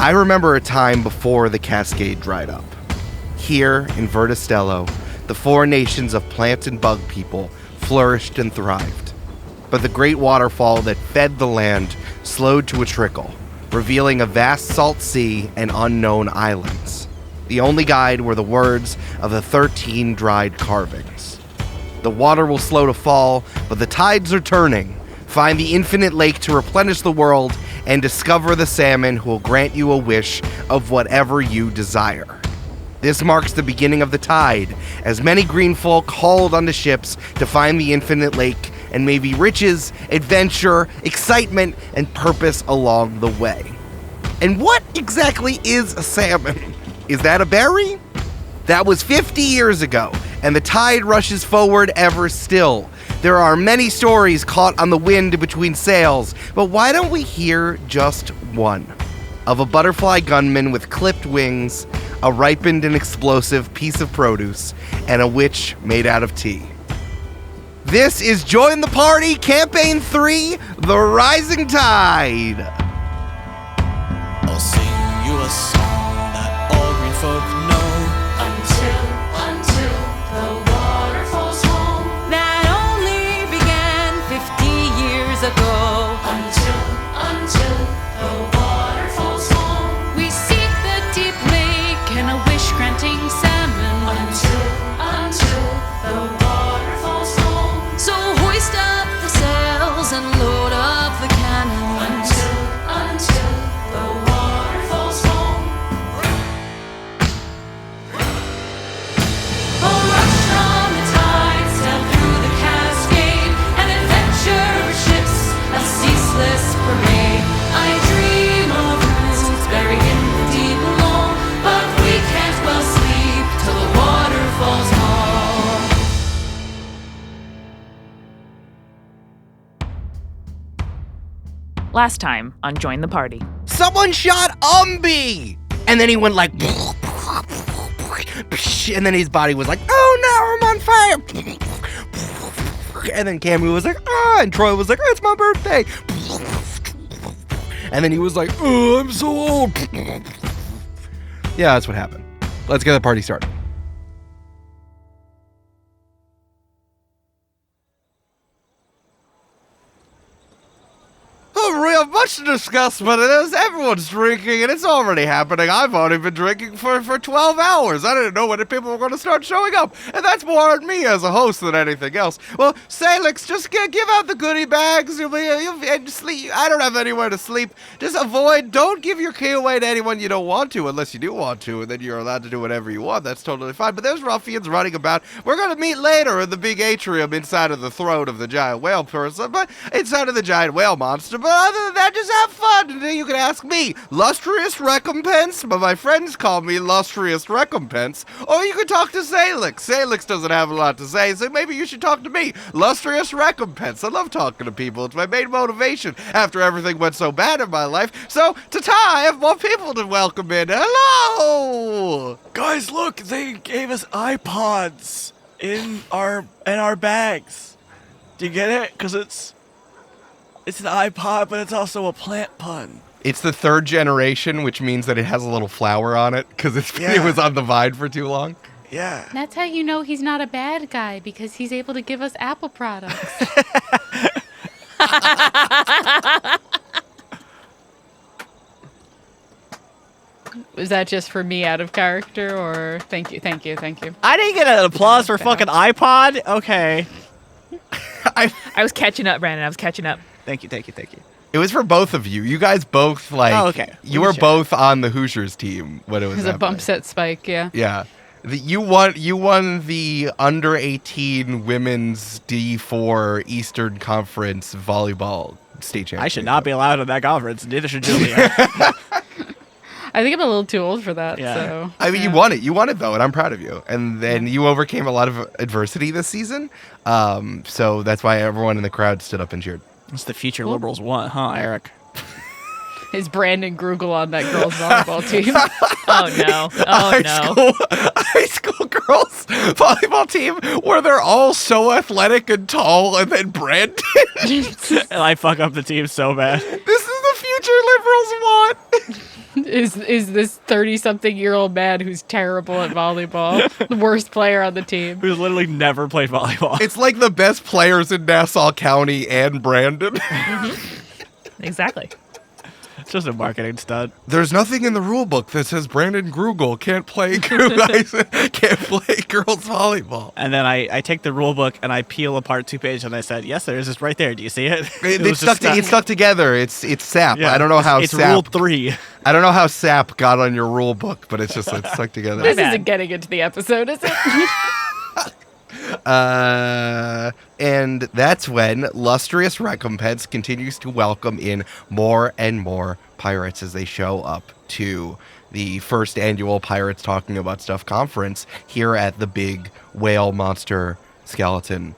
I remember a time before the cascade dried up. Here in Verda Stello, the four nations of plant and bug people flourished and thrived. But the great waterfall that fed the land slowed to a trickle, revealing a vast salt sea and unknown islands. The only guide were the words of the 13 dried carvings. The water will slow to fall, but the tides are turning. Find the infinite lake to replenish the world and discover the salmon who will grant you a wish of whatever you desire. This marks the beginning of the tide, as many green folk hauled onto ships to find the infinite lake and maybe riches, adventure, excitement, and purpose along the way. And what exactly is a salmon? Is that a berry? That was 50 years ago, and the tide rushes forward ever still. There are many stories caught on the wind between sails, but why don't we hear just one? Of a butterfly gunman with clipped wings, a ripened and explosive piece of produce, and a witch made out of tea. This is Join the Party, Camp-Paign 3, The Rising Tide. I'll sing you a song that all green folk know. Until the water falls home. That only began 50 years ago. Until the water falls home. We seek the deep lake and a wish-granting salmon. Until the water falls home. So hoist up the sails and load up the cannons. Until the water falls home. A rush on the tide, sail through the cascade, an adventure ships, a ceaseless parade. I dream of roots buried in the deep below, but we can't well sleep till the water falls home. Last time on Join the Party. Someone shot Umbi! And then he went like... And then his body was like, oh no, I'm on fire! And then Camu was like, ah! And Troy was like, oh, it's my birthday! And then he was like, oh, I'm so old! Yeah, that's what happened. Let's get the party started. We have much to discuss, but it is everyone's drinking, and it's already happening. I've only been drinking for 12 hours. I didn't know when people were going to start showing up, and that's more on me as a host than anything else. Well, Salix, just give out the goodie bags. And sleep. I don't have anywhere to sleep. Just don't give your key away to anyone you don't want to, unless you do want to, and then you're allowed to do whatever you want. That's totally fine. But there's ruffians running about. We're going to meet later in the big atrium inside of the throne of the giant whale person, but inside of the giant whale monster. But other than that, just have fun. And then you can ask me, Lustrious Recompense, but my friends call me Lustrious Recompense. Or you can talk to Salix. Salix doesn't have a lot to say, so maybe you should talk to me, Lustrious Recompense. I love talking to people. It's my main motivation after everything went so bad in my life. So, ta-ta, I have more people to welcome in. Hello! Guys, look, they gave us iPods in our bags. Do you get it? Because it's an iPod, but it's also a plant pun. It's the third generation, which means that it has a little flower on it, because it was on the vine for too long. Yeah. That's how you know he's not a bad guy, because he's able to give us Apple products. Was that just for me out of character, or thank you? I didn't get an applause for fucking iPod? Okay. I was catching up, Brandon. I was catching up. Thank you. It was for both of you. You guys both, Oh, okay. You were both on the Hoosiers team when it was It was a bump set spike, yeah. Yeah. You won the under 18 women's D4 Eastern Conference volleyball state championship. I should not be allowed in that conference. Neither should Julia. I think I'm a little too old for that. Yeah. So, I mean, you won it. You won it, though, and I'm proud of you. And then you overcame a lot of adversity this season. So that's why everyone in the crowd stood up and cheered. That's the future liberals want, huh, Eric? Is Brandon Grugle on that girls' volleyball team? Oh, no. High school girls volleyball team where they're all so athletic and tall, and then Brandon. And I fuck up the team so bad. This is the future liberals want. is this 30-something-year-old man who's terrible at volleyball, the worst player on the team. Who's literally never played volleyball. It's like the best players in Nassau County and Brandon. Exactly. It's just a marketing stunt. There's nothing in the rule book that says Brandon Grugle can't play girls volleyball. And then I take the rule book and I peel apart 2 pages and I said, yes, there is. It's right there. Do you see it? It's stuck together. It's SAP. Yeah, I don't know how it's SAP. rule 3. I don't know how SAP got on your rule book, but it's stuck together. This bad. isn't getting into the episode, is it? And that's when Lustrous Recompense continues to welcome in more and more pirates as they show up to the first annual Pirates Talking About Stuff conference here at the big whale monster skeleton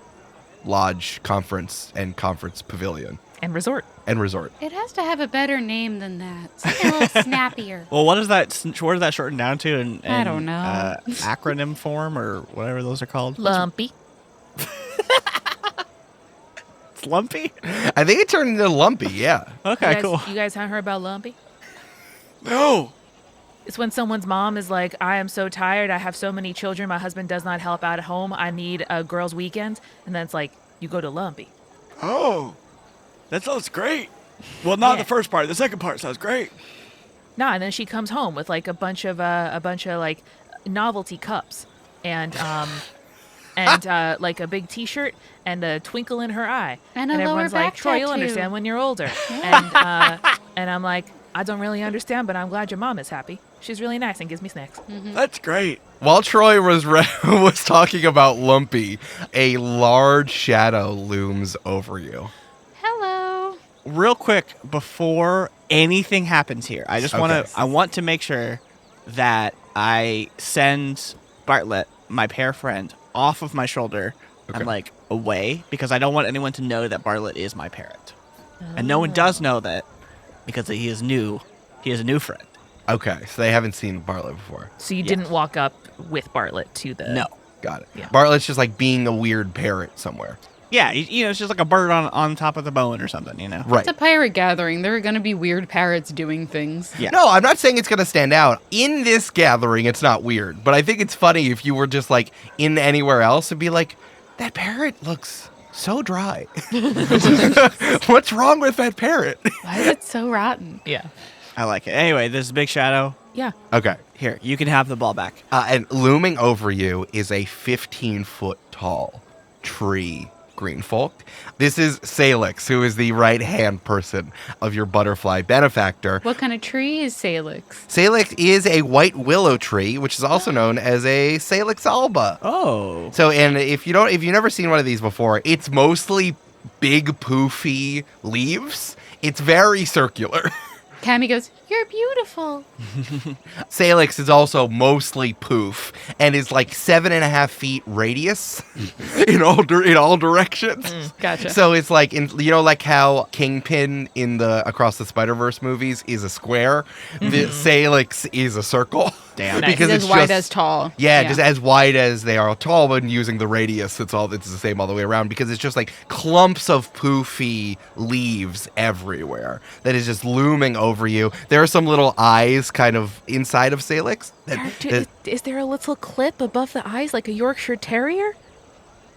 lodge conference and conference pavilion And resort. and resort. It has to have a better name than that. Something a little snappier. Well, what is that shortened down to in I don't know. Acronym form or whatever those are called? Lumpy. It's Lumpy? I think it turned into Lumpy, yeah. Okay, cool. You guys haven't heard about Lumpy? No. It's when someone's mom is like, I am so tired. I have so many children. My husband does not help out at home. I need a girls' weekend. And then it's like, you go to Lumpy. Oh, that sounds great. Well, not Yeah. the first part. The second part sounds great. Nah, and then she comes home with like a bunch of like novelty cups and like a big T-shirt and a twinkle in her eye. And a lower everyone's like, back Troy, you'll tattoo. understand when you're older. And I'm like, I don't really understand, but I'm glad your mom is happy. She's really nice and gives me snacks. That's great. While Troy was was talking about Lumpy, a large shadow looms over you. Hello. Real quick, before anything happens here, I just Okay. I want to make sure that I send Bartlett, my pair friend, off of my shoulder Okay. and like away because I don't want anyone to know that Bartlett is my parrot. And no one does know that because he is new. He is a new friend. Okay, so they haven't seen Bartlett before. So you didn't walk up with Bartlett to the... No. Got it. Yeah. Bartlett's just like being a weird parrot somewhere. Yeah, it's just like a bird on top of the bone or something, you know? Right. It's a pirate gathering. There are going to be weird parrots doing things. Yeah. No, I'm not saying it's going to stand out. In this gathering, it's not weird. But I think it's funny if you were just like in anywhere else and be like, that parrot looks so dry. What's wrong with that parrot? Why is it so rotten? Yeah. I like it. Anyway, this is Big Shadow. Yeah. Okay. Here, you can have the ball back. And looming over you is a 15-foot tall tree green folk. This is Salix, who is the right-hand person of your butterfly benefactor. What kind of tree is Salix? Salix is a white willow tree, which is also known as a Salix alba. Oh. So, and if you've never seen one of these before, it's mostly big poofy leaves. It's very circular. Cammy goes, You're beautiful. Salix is also mostly poof and is like 7.5 feet radius in all directions. gotcha. So it's like like how Kingpin in the Across the Spider-Verse movies is a square. The Salix is a circle. Damn. Nice. Because it's it's as wide just- as tall. Yeah, just as wide as they are tall, but using the radius, it's the same all the way around because it's just like clumps of poofy leaves everywhere that is just looming over you. There are some little eyes kind of inside of Salix. Is there a little clip above the eyes like a Yorkshire Terrier?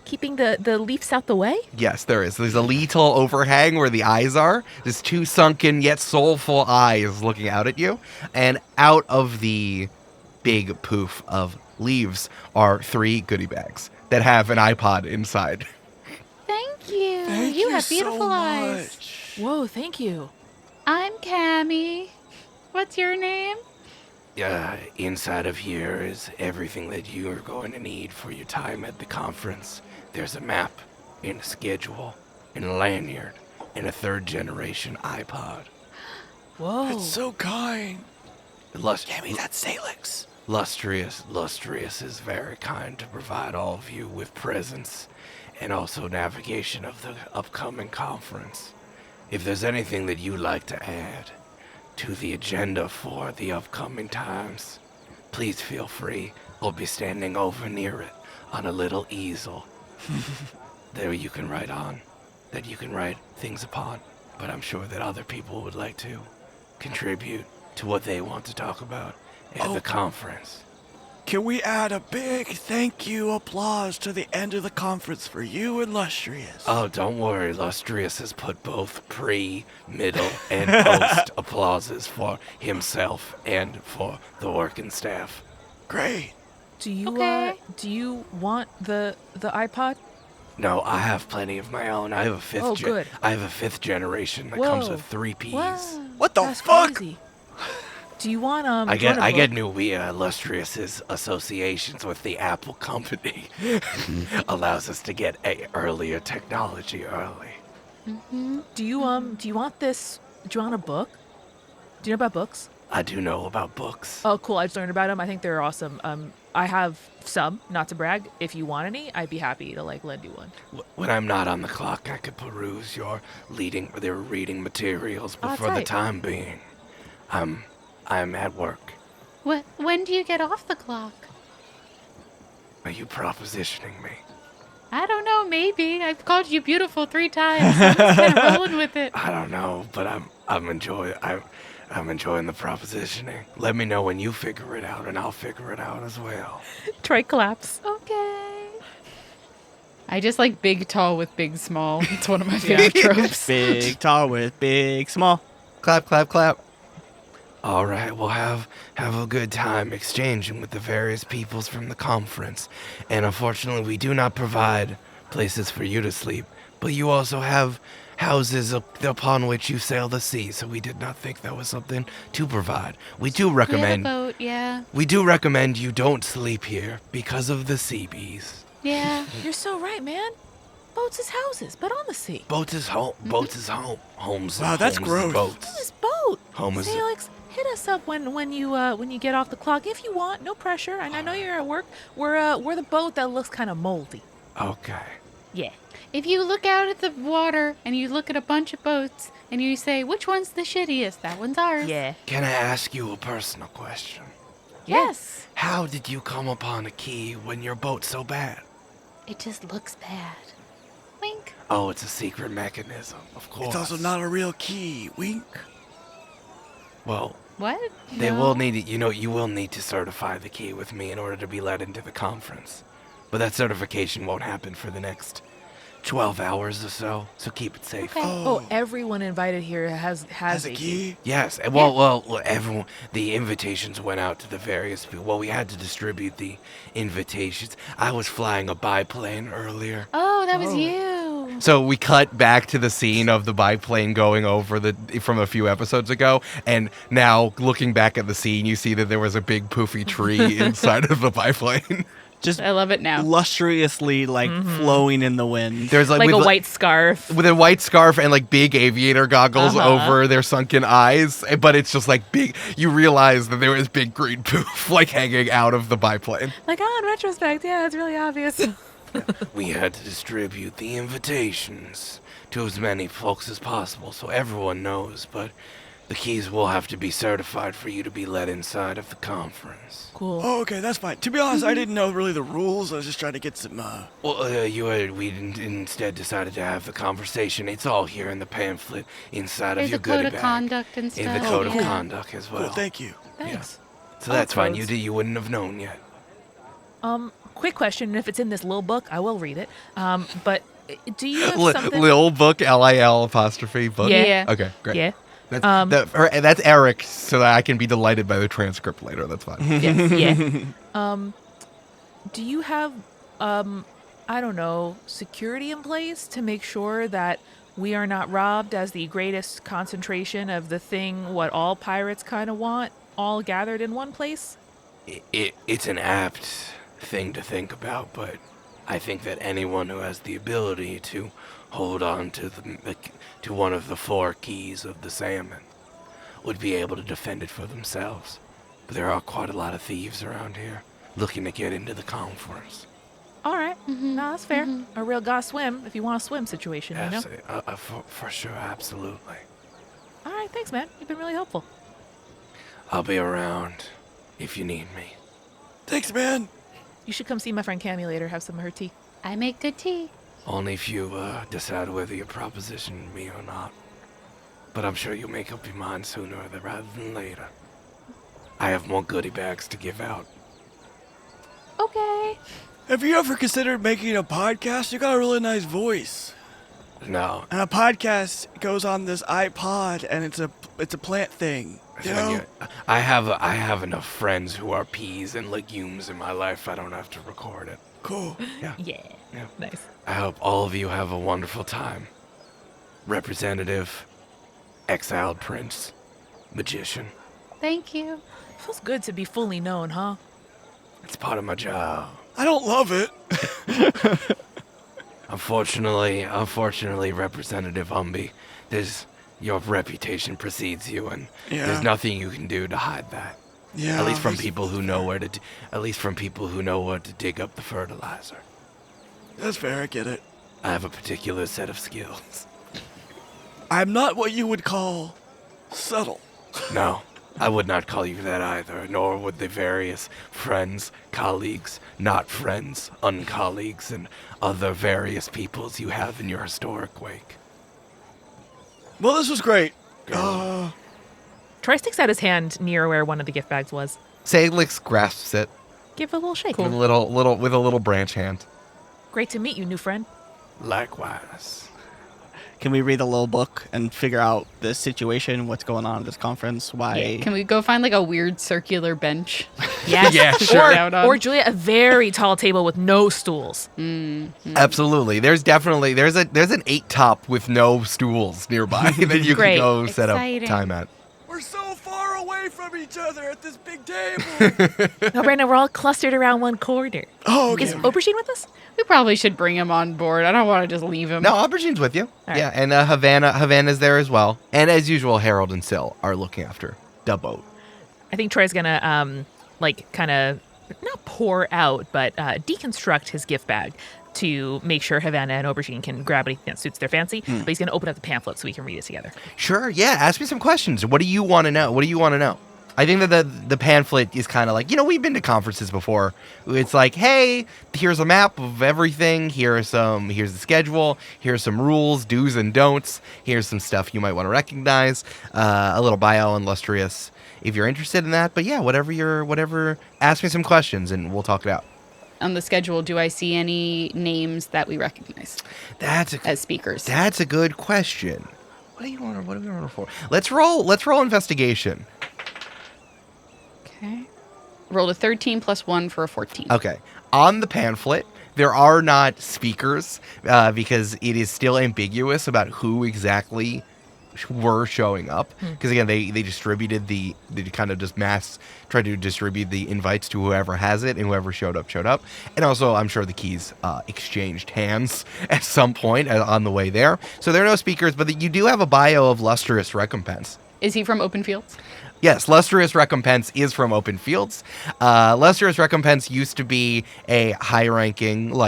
Keeping the leaves out the way? Yes, there is. There's a little overhang where the eyes are. There's two sunken yet soulful eyes looking out at you. And out of the big poof of leaves are 3 goodie bags that have an iPod inside. Thank you. Thank you have beautiful so eyes. much. Whoa, thank you. I'm Cammy. What's your name? Inside of here is everything that you are going to need for your time at the conference. There's a map, and a schedule, and a lanyard, and a 3rd-generation iPod. Whoa. That's so kind. Cammy, that's Salix. Lustrous is very kind to provide all of you with presents and also navigation of the upcoming conference. If there's anything that you'd like to add to the agenda for the upcoming times, please feel free. I'll be standing over near it on a little easel. There you can write on, that you can write things upon, but I'm sure that other people would like to contribute to what they want to talk about at the conference. Can we add a big thank you applause to the end of the conference for you and Lustrious? Oh, don't worry. Lustrious has put both pre, middle, and post applauses for himself and for the working staff. Great. Do you Okay. do you want the iPod? No, I have plenty of my own. I have a fifth. Oh, good. I have a 5th generation that comes Whoa. with 3 Ps. Whoa. What the That's fuck? crazy. Do you want I do you get want a book? new Illustrious's associations with the Apple company. Allows us to get a earlier technology early. Do you want this? Do you want a book? Do you know about books? I do know about books. Oh, cool. I just learned about them. I think they're awesome. I have some, not to brag. If you want any, I'd be happy to lend you one. When I'm not on the clock, I could peruse their reading materials, but for the tight. time being, I'm at work. When do you get off the clock? Are you propositioning me? I don't know. Maybe I've called you beautiful 3 times. I'm just kind of rolling with it. I don't know, but I'm enjoying the propositioning. Let me know when you figure it out, and I'll figure it out as well. Try claps. Okay. I just like big, tall with big, small. It's one of my favorite tropes. Big, tall with big, small. Clap, clap, clap. All right, we'll have a good time exchanging with the various peoples from the conference. And unfortunately, we do not provide places for you to sleep, but you also have houses upon which you sail the sea, so we did not think that was something to provide. We do We have a recommend boat, yeah. you don't sleep here because of the sea bees. Yeah. You're so right, man. Boats is houses, but on the sea. Boats is home. Boats is home. Homes. Wow, that's homes is gross. Boats. This boat. Home is. Felix, hit us up when you get off the clock if you want. No pressure. And I know you're at work. We're the boat that looks kind of moldy. Okay. Yeah. If you look out at the water and you look at a bunch of boats and you say, which one's the shittiest? That one's ours. Yeah. Can I ask you a personal question? Yes. How did you come upon a key when your boat's so bad? It just looks bad. Wink. Oh, it's a secret mechanism, of course. It's also not a real key. Wink. Well, What? they No. will need it. You will need to certify the key with me in order to be let into the conference. But that certification won't happen for the next 12 hours or so keep it safe. Okay. Oh, everyone invited here has Has a key? Yes, and well, everyone. The invitations went out to the various people. Well, we had to distribute the invitations. I was flying a biplane earlier. Oh, that was you. So we cut back to the scene of the biplane going over from a few episodes ago, and now looking back at the scene, you see that there was a big poofy tree inside of the biplane. Just I love it now. lustriously flowing in the wind. There's like with, a white scarf. with a white scarf and like big aviator goggles Uh-huh. over their sunken eyes, but it's just like big. You realize that there was big green poof like hanging out of the biplane. Like, in retrospect, yeah, it's really obvious. We had to distribute the invitations to as many folks as possible so everyone knows, but the keys will have to be certified for you to be let inside of the conference. Cool. Oh, okay, that's fine. To be honest, I didn't know really the rules. I was just trying to get some, Well, we instead decided to have the conversation. It's all here in the pamphlet inside There's of your a code goodie of bag. conduct and stuff. In the code of yeah. conduct as well. Cool, thank you. Thanks. So that's fine. codes. You wouldn't have known yet. Quick question, and if it's in this little book, I will read it. But do you have something? Lil book, LIL apostrophe book. Yeah. Okay, great. Yeah. That's Eric, so that I can be delighted by the transcript later. That's fine. Yeah. Do you have, I don't know, security in place to make sure that we are not robbed as the greatest concentration of the thing what all pirates kind of want, all gathered in one place? It's an apt thing to think about, but I think that anyone who has the ability to hold on to to one of the 4 keys of the salmon would be able to defend it for themselves. But there are quite a lot of thieves around here looking to get into the conference. All right. No, that's fair. A real gotta swim if you want a swim situation, you know? For sure, absolutely. All right, thanks, man. You've been really helpful. I'll be around if you need me. Thanks, man. You should come see my friend Cammy later, have some of her tea. I make good tea. Only if you decide whether you proposition me or not. But I'm sure you'll make up your mind sooner rather than later. I have more goodie bags to give out. Okay. Have you ever considered making a podcast? You got a really nice voice. No. And a podcast goes on this iPod, and it's a plant thing. You know? I have enough friends who are peas and legumes in my life. I don't have to record it. Cool. Yeah. Yeah. Nice. I hope all of you have a wonderful time. Representative, exiled prince, magician. Thank you. Feels good to be fully known, huh? It's part of my job. I don't love it. Unfortunately, Representative Umbi, your reputation precedes you, and there's nothing you can do to hide that. Yeah. At least from people who know where to dig up the fertilizer. That's fair. I get it. I have a particular set of skills. I'm not what you would call subtle. No, I would not call you that either, nor would the various friends, colleagues, not friends, uncolleagues, and other various peoples you have in your historic wake. Well, this was great. Troy sticks out his hand near where one of the gift bags was. Salix grasps it Give it a little shake. with a little branch hand. Great to meet you, new friend. Likewise. Can we read the little book and figure out the situation, what's going on at this conference, why? Can we go find like a weird circular bench? Yes. Yeah, sure. Or Julia, a very tall table with no stools. Absolutely. There's an 8 top with no stools nearby that you Great. can go set up Exciting. time at. We're so far away from each other at this big table. No, Brandon, we're all clustered around one corner. Oh, okay. Is Aubergine with us? We probably should bring him on board. I don't want to just leave him. No, Aubergine's with you. All right. Yeah, and Havana's there as well. And as usual, Harold and Syl are looking after the boat. I think Troy's gonna kind of not pour out, but deconstruct his gift bag to make sure Havana and Aubergine can grab anything that suits their fancy. But he's gonna open up the pamphlet so we can read it together. Sure, yeah. Ask me some questions. What do you want to know? I think that the pamphlet is kind of like, we've been to conferences before. It's like, hey, here's a map of everything. Here's the schedule. Here's some rules, do's and don'ts. Here's some stuff you might want to recognize. A little bio on Lustrious if you're interested in that. But yeah, whatever. Ask me some questions and we'll talk it out. On the schedule, do I see any names that we recognize as speakers? That's a good question. What do we want for? Let's roll investigation. Okay. Rolled a 13 plus 1 for a 14. Okay. On the pamphlet, there are not speakers because it is still ambiguous about who exactly were showing up. Because again, they distributed they kind of just tried to distribute the invites to whoever has it, and whoever showed up. And also, I'm sure the keys exchanged hands at some point on the way there. So there are no speakers, but you do have a bio of Lustrous Recompense. Is he from Open Fields? Yes, Lustrous Recompense is from Open Fields. Lustrous Recompense used to be a high-ranking,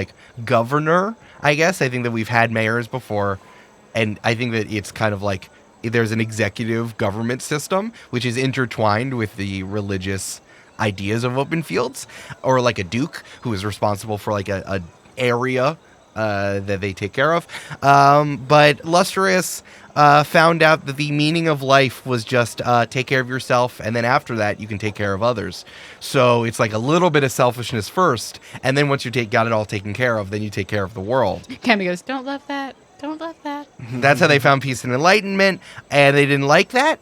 governor, I guess. I think that we've had mayors before, and I think that it's kind of like there's an executive government system, which is intertwined with the religious ideas of Open Fields, or like a duke who is responsible for a area that they take care of. But Lustrous found out that the meaning of life was just take care of yourself, and then after that you can take care of others. So it's like a little bit of selfishness first, and then once you got it all taken care of, then you take care of the world. Cammy goes, don't love that. Don't love that. That's how they found peace and enlightenment, and they didn't like that.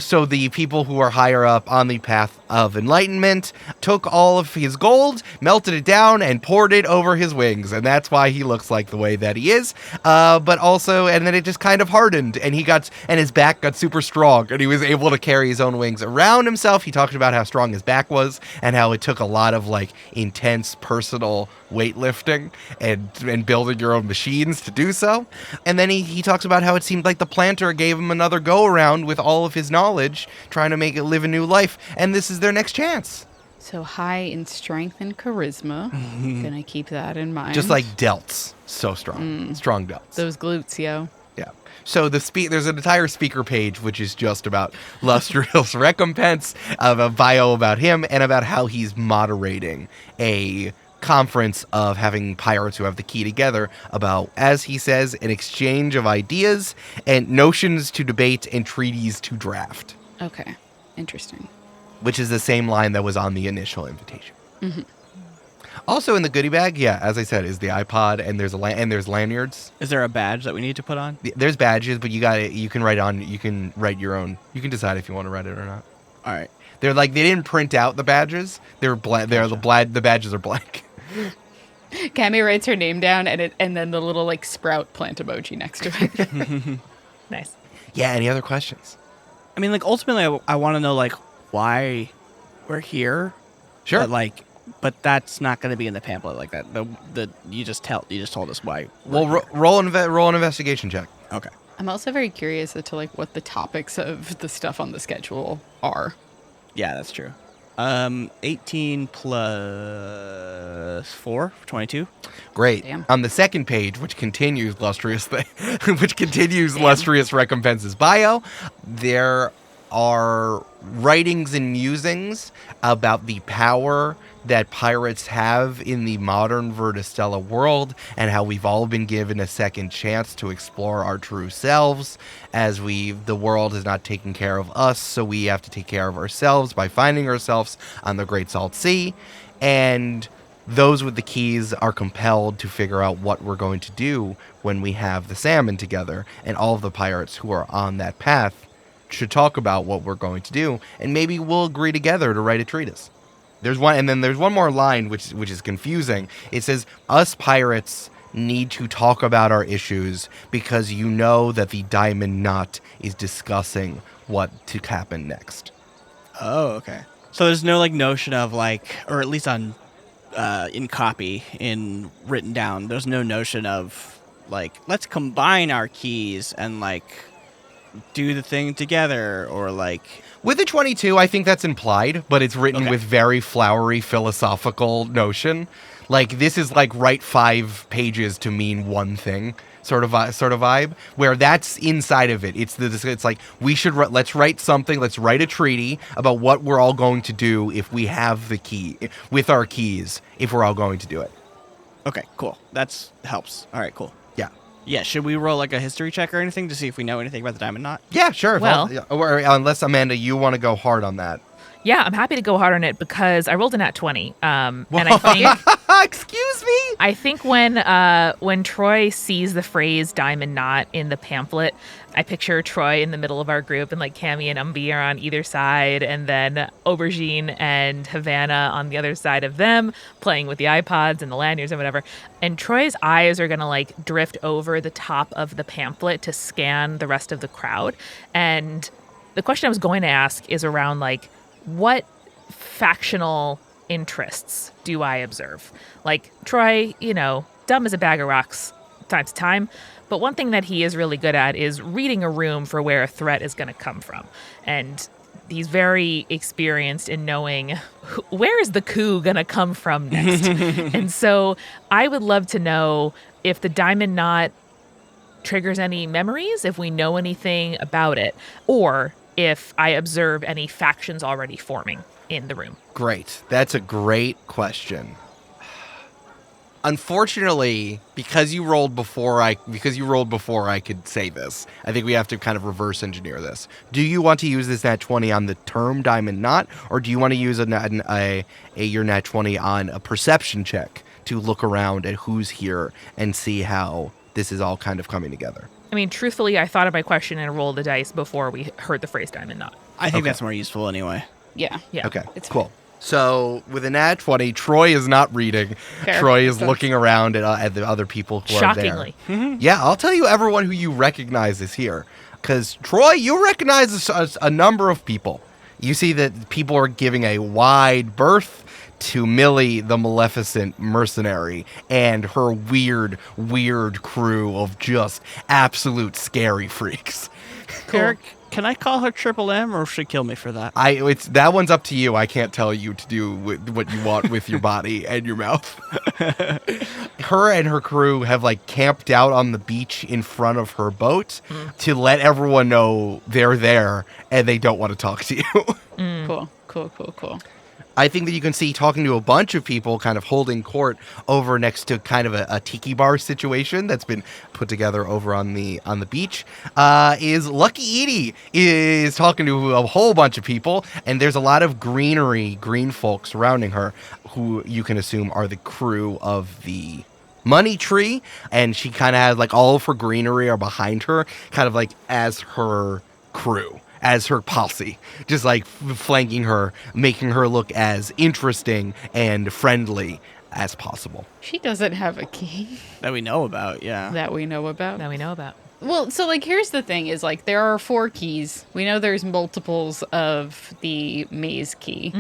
So the people who are higher up on the path of enlightenment took all of his gold, melted it down, and poured it over his wings, and that's why he looks like the way that he is. But also, and then it just kind of hardened, and his back got super strong, and he was able to carry his own wings around himself. He talked about how strong his back was, and how it took a lot of intense personal weightlifting and building your own machines to do so. And then he talks about how it seemed like the planter gave him another go around with all of his knowledge, trying to make it live a new life, and this is their next chance. So high in strength and charisma. Gonna keep that in mind. Just like delts. So strong. Strong delts. those glutes, yo. Yeah. So there's an entire speaker page which is just about Lustrious Recompense, of a bio about him, and about how he's moderating a conference of having pirates who have the key together about, as he says, an exchange of ideas and notions to debate and treaties to draft. Okay. Interesting. which is the same line that was on the initial invitation. Also in the goodie bag, yeah, as I said, is the iPod, and there's there's lanyards. Is there a badge that we need to put on? There's badges, but you can write your own. You can decide if you want to write it or not. All right. They're they didn't print out the badges. The badges are blank. Cammy writes her name down, and then the little like sprout plant emoji next to it. Nice. Yeah. Any other questions? I mean, like ultimately, I want to know like why we're here. Sure. But that's not going to be in the pamphlet like that. You just told us why. Well, roll an investigation check. Okay. I'm also very curious as to like what the topics of the stuff on the schedule are. Yeah, that's true. 18 plus 4, 22. Great. Damn. On the second page, which continues lustrous recompenses bio, there are writings and musings about the power that pirates have in the modern Verda Stello world, and how we've all been given a second chance to explore our true selves, as the world is not taking care of us, so we have to take care of ourselves by finding ourselves on the Great Salt Sea. And those with the keys are compelled to figure out what we're going to do when we have the salmon together, and all of the pirates who are on that path should talk about what we're going to do, and maybe we'll agree together to write a treatise. There's one more line which is confusing. It says, us pirates need to talk about our issues because you know that the Diamond Knot is discussing what to happen next. Oh, okay. So there's no like notion of like, or at least on in copy, in written down, there's no notion of like, let's combine our keys and like do the thing together, or like. With the 22, I think that's implied, but it's written Okay. with very flowery philosophical notion. Like, this is like write 5 pages to mean one thing sort of vibe, where that's inside of it. It's like let's write something, let's write a treaty about what we're all going to do if we have the key, with our keys, if we're all going to do it. Okay, cool. That's helps. All right, cool. Yeah. Yeah, should we roll like a history check or anything to see if we know anything about the Diamond Knot? Yeah, sure. Well- Or unless, Amanda, you want to go hard on that. Yeah, I'm happy to go hard on it because I rolled a nat 20. And I think Excuse me? I think when Troy sees the phrase Diamond Knot in the pamphlet, I picture Troy in the middle of our group, and like Cammy and Umbi are on either side, and then Aubergine and Havana on the other side of them, playing with the iPods and the lanyards and whatever. And Troy's eyes are gonna like drift over the top of the pamphlet to scan the rest of the crowd. And the question I was going to ask is around like, what factional interests do I observe? Like, Troy, dumb as a bag of rocks time to time, but one thing that he is really good at is reading a room for where a threat is going to come from. And he's very experienced in knowing where is the coup going to come from next. And so I would love to know if the Diamond Knot triggers any memories, if we know anything about it, or if I observe any factions already forming in the room. Great. That's a great question. Unfortunately, because you rolled before I could say this, I think we have to kind of reverse engineer this. Do you want to use this nat 20 on the term Diamond Knot, or do you want to use your nat 20 on a perception check to look around at who's here and see how this is all kind of coming together? I mean, truthfully, I thought of my question and rolled the dice before we heard the phrase Diamond Knot. I think Okay. that's more useful anyway. Yeah. Yeah. Okay, It's cool. So with a nat 20, Troy is not reading. Fair. Troy is So- looking around at the other people who Shockingly. are there. Yeah, I'll tell you everyone who you recognize is here. Because, Troy, you recognize a number of people. You see that people are giving a wide berth to Millie, the Maleficent mercenary, and her weird crew of just absolute scary freaks. Eric, can I call her Triple M, or will she kill me for that? That one's up to you. I can't tell you to do what you want with your body and your mouth. Her and her crew have like camped out on the beach in front of her boat to let everyone know they're there and they don't want to talk to you. Cool. I think that you can see talking to a bunch of people kind of holding court over next to kind of a tiki bar situation that's been put together over on the beach. Is Lucky Edie is talking to a whole bunch of people, and there's a lot of green folk surrounding her who you can assume are the crew of the Money Tree, and she kind of has like all of her greenery are behind her, kind of like as her crew. As her posse, just like flanking her, making her look as interesting and friendly as possible. She doesn't have a key That we know about, yeah. that we know about. That we know about. Well, so like here's the thing is like there are 4 keys. We know there's multiples of the maze key.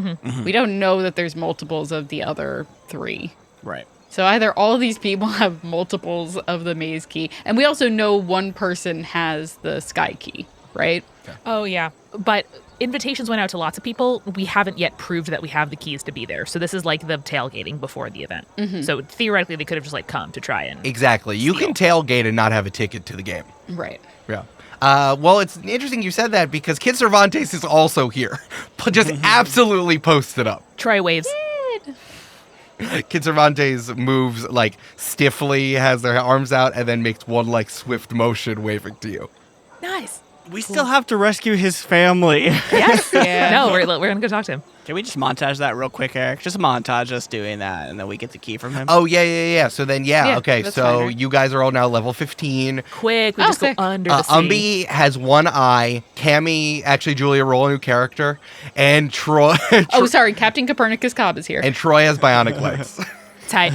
We don't know that there's multiples of the other 3. Right. So either all these people have multiples of the maze key, and we also know one person has the sky key, right? Oh, yeah. But invitations went out to lots of people. We haven't yet proved that we have the keys to be there. So this is like the tailgating before the event. So theoretically, they could have just like come to try and... Exactly. You can tailgate and not have a ticket to the game. Right. Yeah. Well, it's interesting you said that because Kid Cervantes is also here. Just absolutely posted up. Try waves. Kid Cervantes moves like stiffly, has their arms out, and then makes one like swift motion waving to you. Nice. We still have to rescue his family. Yes. Yeah. No, we're going to go talk to him. Can we just montage that real quick, Eric? Just montage us doing that, and then we get the key from him. Oh, yeah. So then, Yeah, okay. that's So fine, right? you guys are all now level 15. Quick, we Oh, just go sick. under the sea. Umbi has one eye. Cammy, actually, Julia, roll a new character. And Troy... Oh, sorry. Captain Copernicus Cobb is here. And Troy has bionic legs. Tight.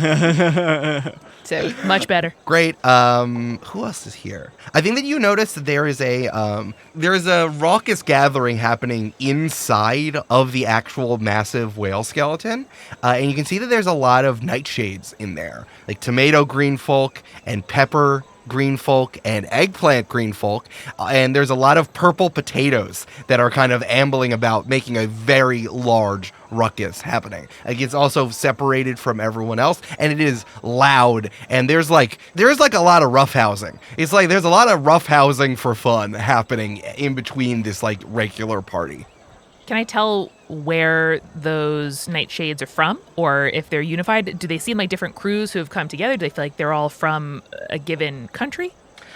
So Much better. Great. Who else is here? I think that you noticed that there is a raucous gathering happening inside of the actual massive whale skeleton, and you can see that there's a lot of nightshades in there, like tomato green folk and pepper green folk and eggplant green folk, and there's a lot of purple potatoes that are kind of ambling about, making a very large ruckus happening. Like, it's also separated from everyone else, and it is loud, and there's like a lot of roughhousing. It's like there's a lot of roughhousing for fun happening in between this like regular party. Can I tell where those nightshades are from, or if they're unified? Do they seem like different crews who have come together? Do they feel like they're all from a given country?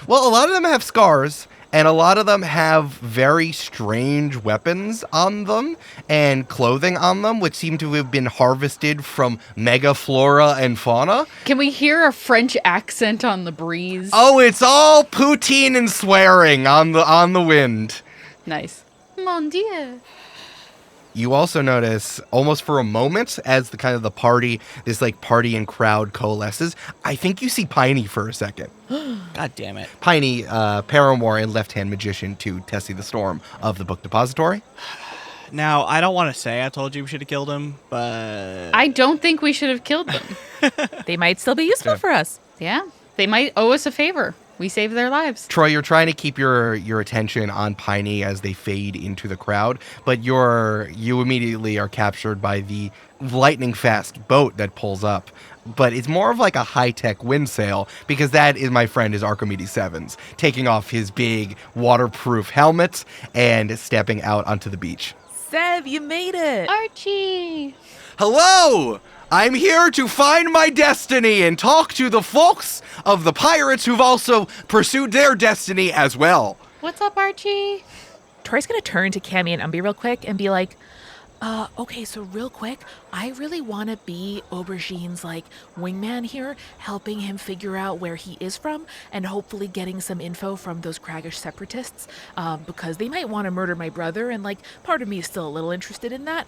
Well, a lot of them have scars, and a lot of them have very strange weapons on them and clothing on them, which seem to have been harvested from mega flora and fauna. can we hear a French accent on the breeze? Oh, it's all poutine and swearing on the wind. Nice. Mon Dieu. You also notice, almost for a moment, as the kind of the party, this like party and crowd coalesces, I think you see Piney for a second. God damn it. Piney, paramour and left-hand magician to Tessie the Storm of the Book Depository. Now, I don't want to say I told you we should have killed him, but... I don't think we should have killed them. They might still be useful for us. Yeah. They might owe us a favor. We saved their lives. Troy, you're trying to keep your attention on Piney as they fade into the crowd, but you immediately are captured by the lightning fast boat that pulls up. But it's more of like a high-tech wind sail, because that is, my friend, is Archimedes Sevens, taking off his big waterproof helmet and stepping out onto the beach. Sev, you made it. Archie. Hello! I'm here to find my destiny and talk to the folks of the pirates who've also pursued their destiny as well. What's up, Archie? Troy's going to turn to Cammy and Umbi real quick and be like, okay, so real quick, I really want to be Aubergine's, like, wingman here, helping him figure out where he is from, and hopefully getting some info from those craggish separatists, because they might want to murder my brother, and, like, part of me is still a little interested in that.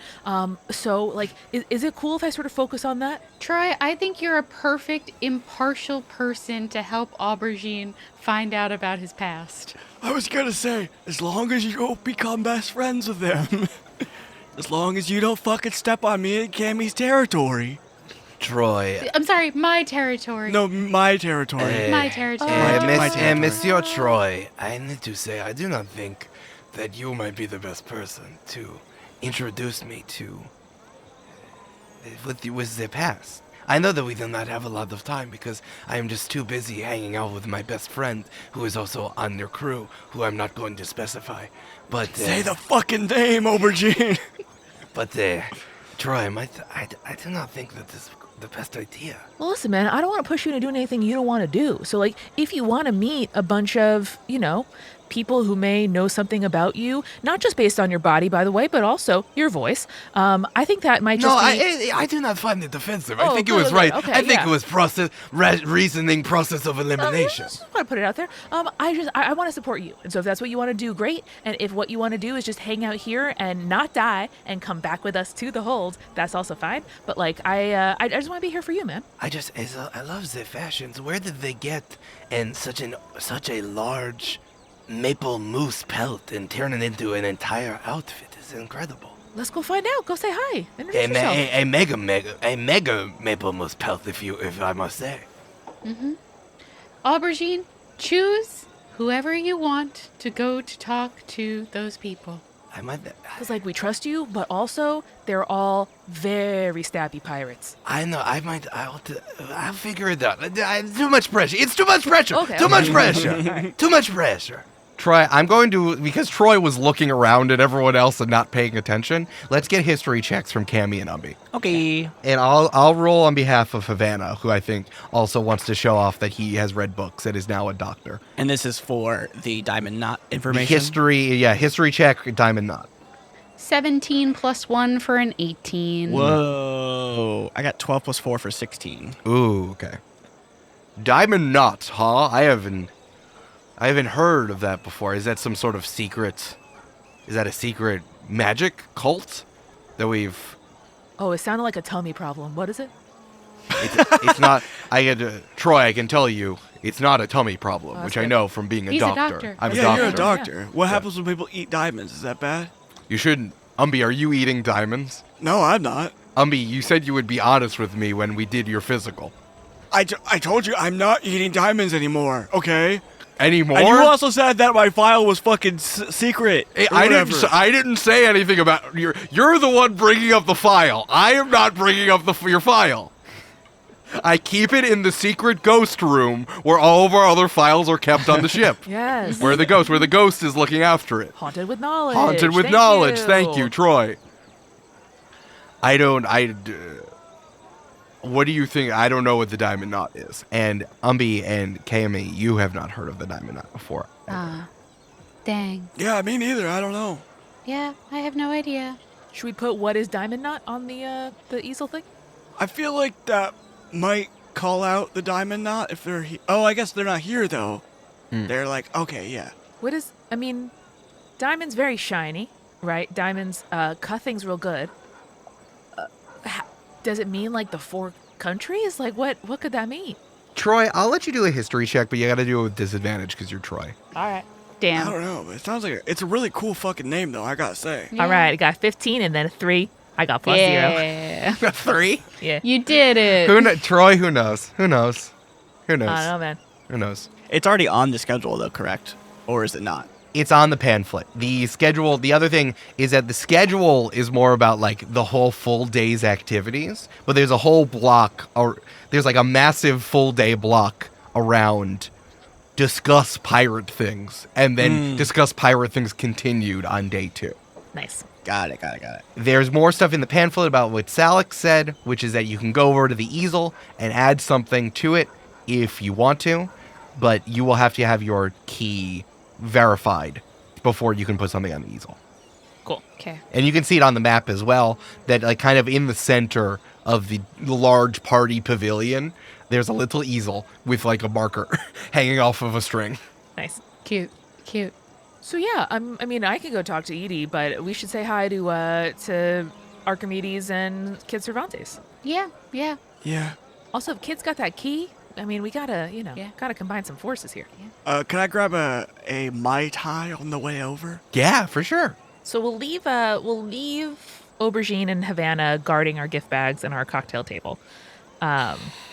So, like, is it cool if I sort of focus on that? Troy, I think you're a perfect, impartial person to help Aubergine find out about his past. I was gonna say, as long as you don't become best friends with them. As long as you don't fucking step on me in Cammy's territory. Troy. I'm sorry, my territory. No, my territory. My territory. My territory. Monsieur Troy, I need to say I do not think that you might be the best person to introduce me to with the past. I know that we do not have a lot of time because I am just too busy hanging out with my best friend, who is also on their crew, who I'm not going to specify. But Say the fucking name, Aubergine. But Troy, I do not think that this is the best idea. Well, listen, man, I don't want to push you into doing anything you don't want to do. So, like, if you want to meet a bunch of, people who may know something about you, not just based on your body, by the way, but also your voice, I think that might just be... I do not find it offensive. Oh, I think it good, was good. right. Okay, I think yeah. it was reasoning process of elimination. I just want to put it out there. I want to support you. And so if that's what you want to do, great. And if what you want to do is just hang out here and not die and come back with us to the hold, that's also fine. But, like, I just want to be here for you, man. I love the fashions. Where did they get such a large maple moose pelt and turn it into an entire outfit? It's incredible. Let's go find out. Go say hi. Introduce yourself. A mega maple moose pelt, if I must say. Aubergine, choose whoever you want to go to talk to those people. I might. Because, like, we trust you, but also they're all very stabby pirates. I know. I'll figure it out. Too much pressure. It's too much pressure. Okay, Too okay. much pressure. Too much pressure. Troy, I'm going to, because Troy was looking around at everyone else and not paying attention, let's get history checks from Cammy and Umbi. Okay. And I'll roll on behalf of Havana, who I think also wants to show off that he has read books and is now a doctor. And this is for the diamond knot information. History check, Diamond Knot. 17 plus 1 for an 18. Whoa. I got 12 plus 4 for 16. Ooh, okay. Diamond Knot, huh? I haven't heard of that before. Is that some sort of secret? Is that a secret magic cult that we've? Oh, it sounded like a tummy problem. What is it? It's not. Troy, I can tell you, it's not a tummy problem, Oh, which that's I good. know from being a He's a doctor. doctor. I'm a Yeah, doctor. you're a doctor. What happens when people eat diamonds? Is that bad? You shouldn't. Umbi, are you eating diamonds? No, I'm not. Umbi, you said you would be honest with me when we did your physical. I told you I'm not eating diamonds anymore, okay? Anymore? And you also said that my file was fucking secret. Hey, or I whatever. didn't say anything about you're the one bringing up the file. I am not bringing up your file. I keep it in the secret ghost room where all of our other files are kept on the ship. Yes. Where the ghost is looking after it. Haunted with knowledge. Haunted with Thank knowledge. you. Thank you, Troy. What do you think? I don't know what the Diamond Knot is. And Umbi and Kami, you have not heard of the Diamond Knot before. Ah, dang. Yeah, me neither. I don't know. Yeah, I have no idea. Should we put what is Diamond Knot on the easel thing? I feel like that might call out the diamond knot if they're Oh, I guess they're not here, though. They're like, okay, yeah. Diamond's very shiny, right? Diamonds cut things real good. Does it mean, like, the 4 countries? Like, what could that mean? Troy, I'll let you do a history check, but you got to do it with disadvantage because you're Troy. All right. I Damn. don't know, but it sounds like it's a really cool fucking name, though, I gotta say. Yeah. All right, I got 15 and then a 3. I got plus 0. Yeah. 3? Yeah. You did it. Troy, who knows? Who knows? I don't know, man. Who knows? It's already on the schedule, though, correct? Or is it not? It's on the pamphlet. The schedule, the other thing is that the schedule is more about like the whole full day's activities, but there's a whole block, or there's like a massive full day block around discuss pirate things, and then discuss pirate things continued on day 2. Nice. Got it. There's more stuff in the pamphlet about what Salix said, which is that you can go over to the easel and add something to it if you want to, but you will have to have your key verified before you can put something on the easel. Cool. Okay. And you can see it on the map as well, that like kind of in the center of the large party pavilion, there's a little easel with like a marker hanging off of a string. Nice. Cute. So yeah, I can go talk to Edie, but we should say hi to Archimedes and Kid Cervantes. Yeah. Yeah. Also, if Kid's got that key, we gotta, Yeah. gotta combine some forces here. Can I grab a Mai Tai on the way over? Yeah, for sure. So we'll leave Aubergine and Havana guarding our gift bags and our cocktail table.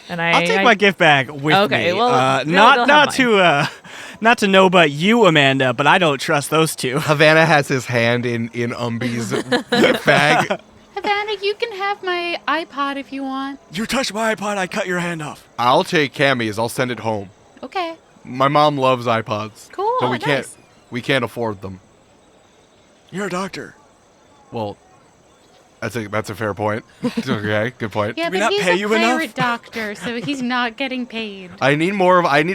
And I'll take my gift bag with Okay, me. well, they'll have Not to know about you, Amanda, but I don't trust those two. Havana has his hand in Umbi's gift bag. Havana, you can have my iPod if you want. You touch my iPod, I cut your hand off. I'll take Cammy's. I'll send it home. Okay. My mom loves iPods. Cool. But Nice. we can't afford them. You're a doctor. Well, That's a fair point. Okay, good point. Yeah, we but not he's pay a you enough? pirate doctor, so he's not getting paid. I need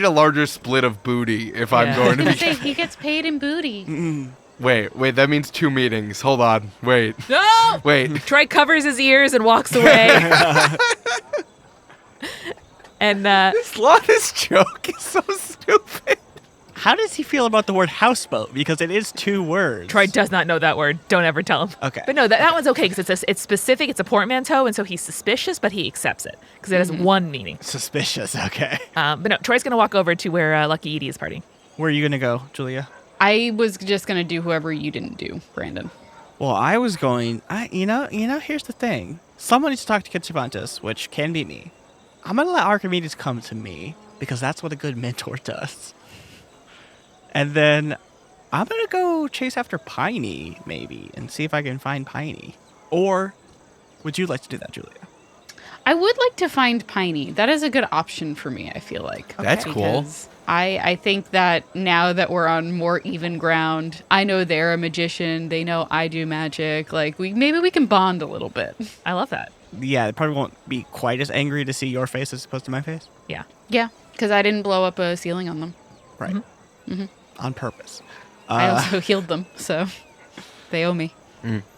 a larger split of booty if I'm Yeah. going I to was be. gonna say he gets paid in booty. Wait, that means 2 meetings. Hold on. Wait. No! Wait. Troy covers his ears and walks away. And This joke is so stupid. How does he feel about the word houseboat? Because it is 2 words. Troy does not know that word. Don't ever tell him. Okay. But no, that one's okay because it's specific. It's a portmanteau, and so he's suspicious, but he accepts it because it has one meaning. Suspicious. Okay. But no, Troy's gonna walk over to where Lucky Edie is partying. Where are you gonna go, Julia? I was just gonna do whoever you didn't do, Brandon. Well, I was going. You know. Here's the thing. Someone needs to talk to Kid Cervantes, which can be me. I'm gonna let Archimedes come to me because that's what a good mentor does. And then I'm gonna go chase after Piney, maybe, and see if I can find Piney. Or would you like to do that, Julia? I would like to find Piney. That is a good option for me, I feel like. That's cool. Because I think that now that we're on more even ground, I know they're a magician. They know I do magic. Like, maybe we can bond a little bit. I love that. Yeah, they probably won't be quite as angry to see your face as opposed to my face. Yeah. Yeah, because I didn't blow up a ceiling on them. Right. On purpose. I also healed them, so they owe me.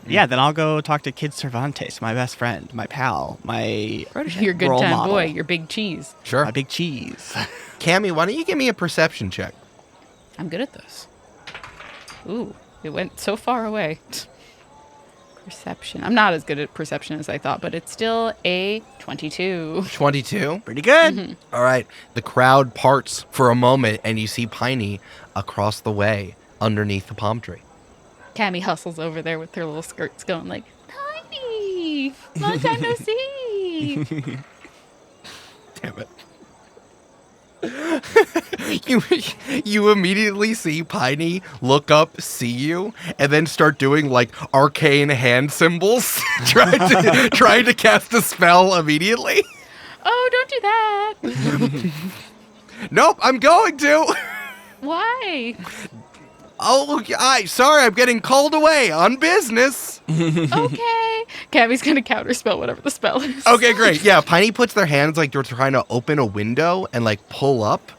Yeah, then I'll go talk to Kid Cervantes, my best friend, my pal, my Your good role time model. boy, your big cheese. Sure. My big cheese. Cammy, why don't you give me a perception check? I'm good at this. Ooh, it went so far away. Perception. I'm not as good at perception as I thought, but it's still a 22. 22. Pretty good. All right. The crowd parts for a moment, and you see Piney across the way underneath the palm tree. Cammy hustles over there with her little skirts going like, Piney! Long time no see! Damn it. you immediately see Piney look up, see you, and then start doing like arcane hand symbols, trying to cast a spell immediately. Oh, don't do that! Nope, I'm going to. Why? Oh, sorry, I'm getting called away on business. Okay. Cammy's gonna counterspell whatever the spell is. Okay, great. Yeah, Piney puts their hands like they're trying to open a window and like pull up.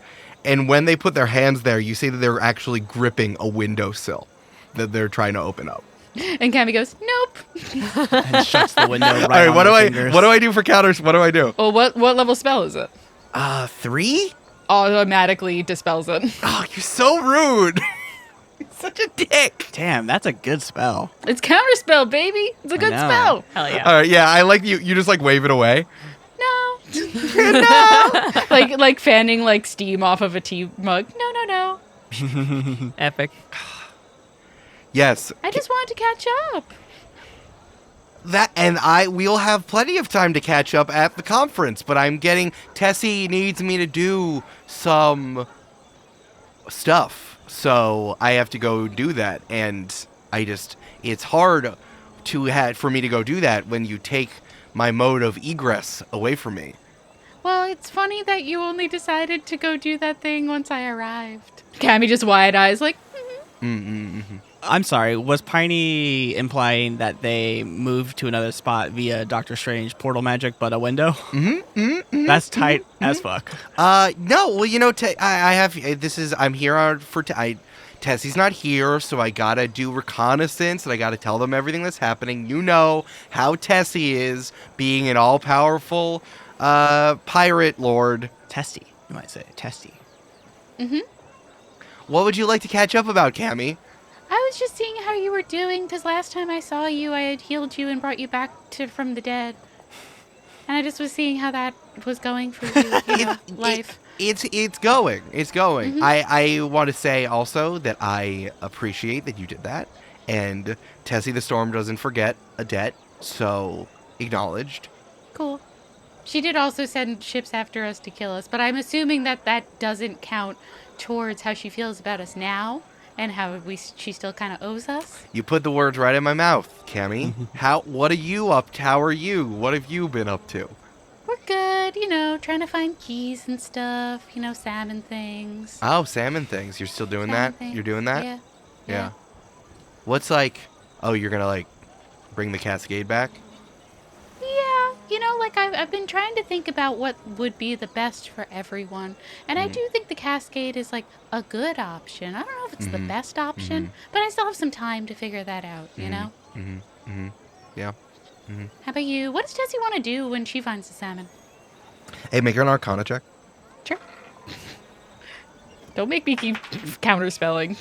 And when they put their hands there, you see that they're actually gripping a windowsill that they're trying to open up. And Cammy goes, nope. And shuts the window right All right, on what their do fingers. I do for counters? What do I do? Well, what level spell is it? 3? Automatically dispels it. Oh, you're so rude. You're such a dick. Damn, that's a good spell. It's counterspell, baby. It's a good know. spell. Hell yeah. All right, yeah, I like you. You just like wave it away. No. Like fanning like steam off of a tea mug. No. Epic. Yes. I just wanted to catch up. We'll have plenty of time to catch up at the conference, but Tessie needs me to do some stuff, so I have to go do that, and it's hard for me to go do that when you take my mode of egress away from me. Well, it's funny that you only decided to go do that thing once I arrived. Cammy just wide eyes like, I'm sorry, was Piney implying that they moved to another spot via Doctor Strange portal magic but a window? That's tight as fuck. No, well, I'm here Tessie's not here, so I gotta do reconnaissance, and I gotta tell them everything that's happening. You know how Tessie is, being an all-powerful pirate lord. Testy, you might say. Testy. What would you like to catch up about, Cammy? I was just seeing how you were doing, because last time I saw you, I had healed you and brought you back from the dead. And I just was seeing how that was going for you, life. It's going. I want to say also that I appreciate that you did that, and Tessie the Storm doesn't forget a debt, so acknowledged. Cool. She did also send ships after us to kill us, but I'm assuming that doesn't count towards how she feels about us now. And how she still kind of owes us? You put the words right in my mouth, Cammy. What are you up to? How are you? What have you been up to? We're good, trying to find keys and stuff, salmon things. Oh, salmon things. You're still doing Salmon that? things. You're doing that? Yeah. What's you're gonna Bring the cascade back? Yeah, you know, like I've been trying to think about what would be the best for everyone. And I do think the Cascade is like a good option. I don't know if it's the best option, but I still have some time to figure that out, you know? Yeah. How about you? What does Jessie want to do when she finds the salmon? Hey, make her an Arcana check. Sure. Don't make me keep counterspelling.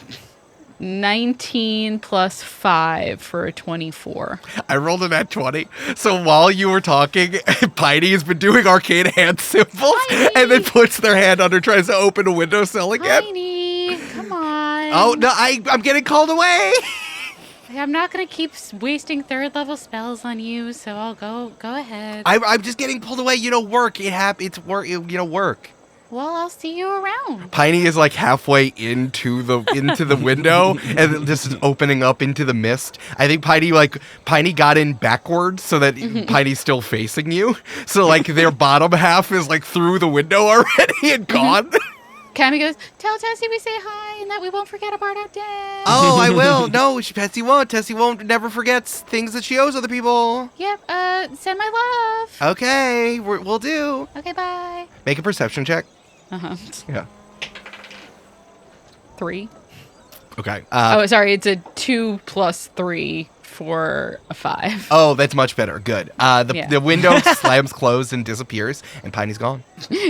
19 plus 5 for a 24. I rolled a nat 20. So while you were talking, Piney has been doing arcane hand symbols and then puts their hand under, tries to open a windowsill again. Tiny, come on. Oh, no, I'm getting called away. I'm not going to keep wasting 3rd level spells on you, so I'll go ahead. I'm just getting pulled away. Work. It's work. Work. Well, I'll see you around. Piney is like halfway into the window and just opening up into the mist. I think Piney got in backwards so that Piney's still facing you. So like their bottom half is like through the window already and gone. Cammy goes, tell Tessie we say hi and that we won't forget about our dad. Oh, I will. No, Tessie won't. Tessie won't. Never forgets things that she owes other people. Yep. Send my love. Okay, we'll do. Okay, bye. Make a perception check. Yeah. 3. Okay. Sorry. It's a 2 plus 3 for a 5. Oh, that's much better. Good. The window slams closed and disappears, and Piney's gone.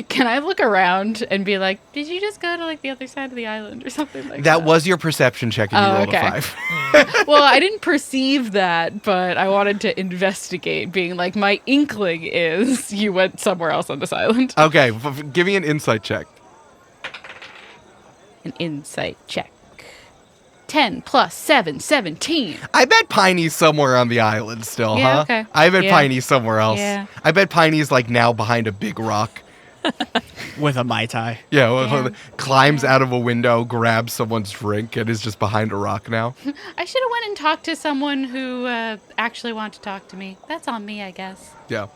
Can I look around and be like, did you just go to like the other side of the island or something like that? That was your perception check, and you rolled a 5. Well, I didn't perceive that, but I wanted to investigate, being like, my inkling is you went somewhere else on this island. Okay, give me an insight check. An insight check. 10 plus 7, 17. I bet Piney's somewhere on the island still, Yeah, huh? okay. I bet Yeah. Piney's somewhere else. Yeah. I bet Piney's like now behind a big rock. With a Mai Tai. Yeah, Yeah. climbs out of a window, grabs someone's drink, and is just behind a rock now. I should have went and talked to someone who actually wanted to talk to me. That's on me, I guess. Yeah.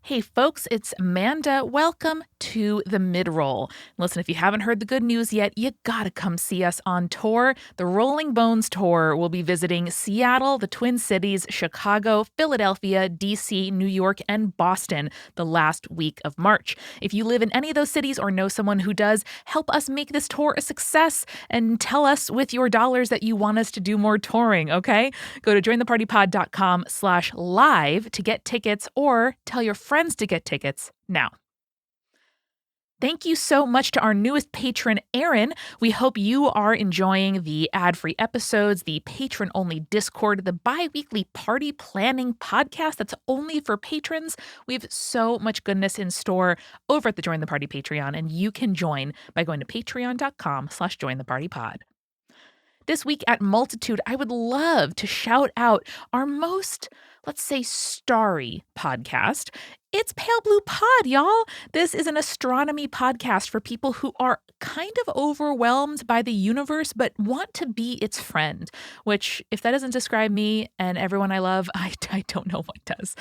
Hey folks, it's Amanda. Welcome to the mid-roll. Listen, if you haven't heard the good news yet, you gotta come see us on tour. The Rolling Bones Tour will be visiting Seattle, the Twin Cities, Chicago, Philadelphia, DC, New York, and Boston the last week of March. If you live in any of those cities or know someone who does, help us make this tour a success and tell us with your dollars that you want us to do more touring, okay? Go to jointhepartypod.com/live to get tickets or tell your friends to get tickets now. Thank you so much to our newest patron, Aaron. We hope you are enjoying the ad-free episodes, the patron-only Discord, the bi-weekly party planning podcast that's only for patrons. We have so much goodness in store over at the Join the Party Patreon, and you can join by going to patreon.com/jointhepartypod. This week at Multitude, I would love to shout out our most, let's say, starry podcast. It's Pale Blue Pod, y'all. This is an astronomy podcast for people who are kind of overwhelmed by the universe but want to be its friend, which, if that doesn't describe me and everyone I love, I don't know what does.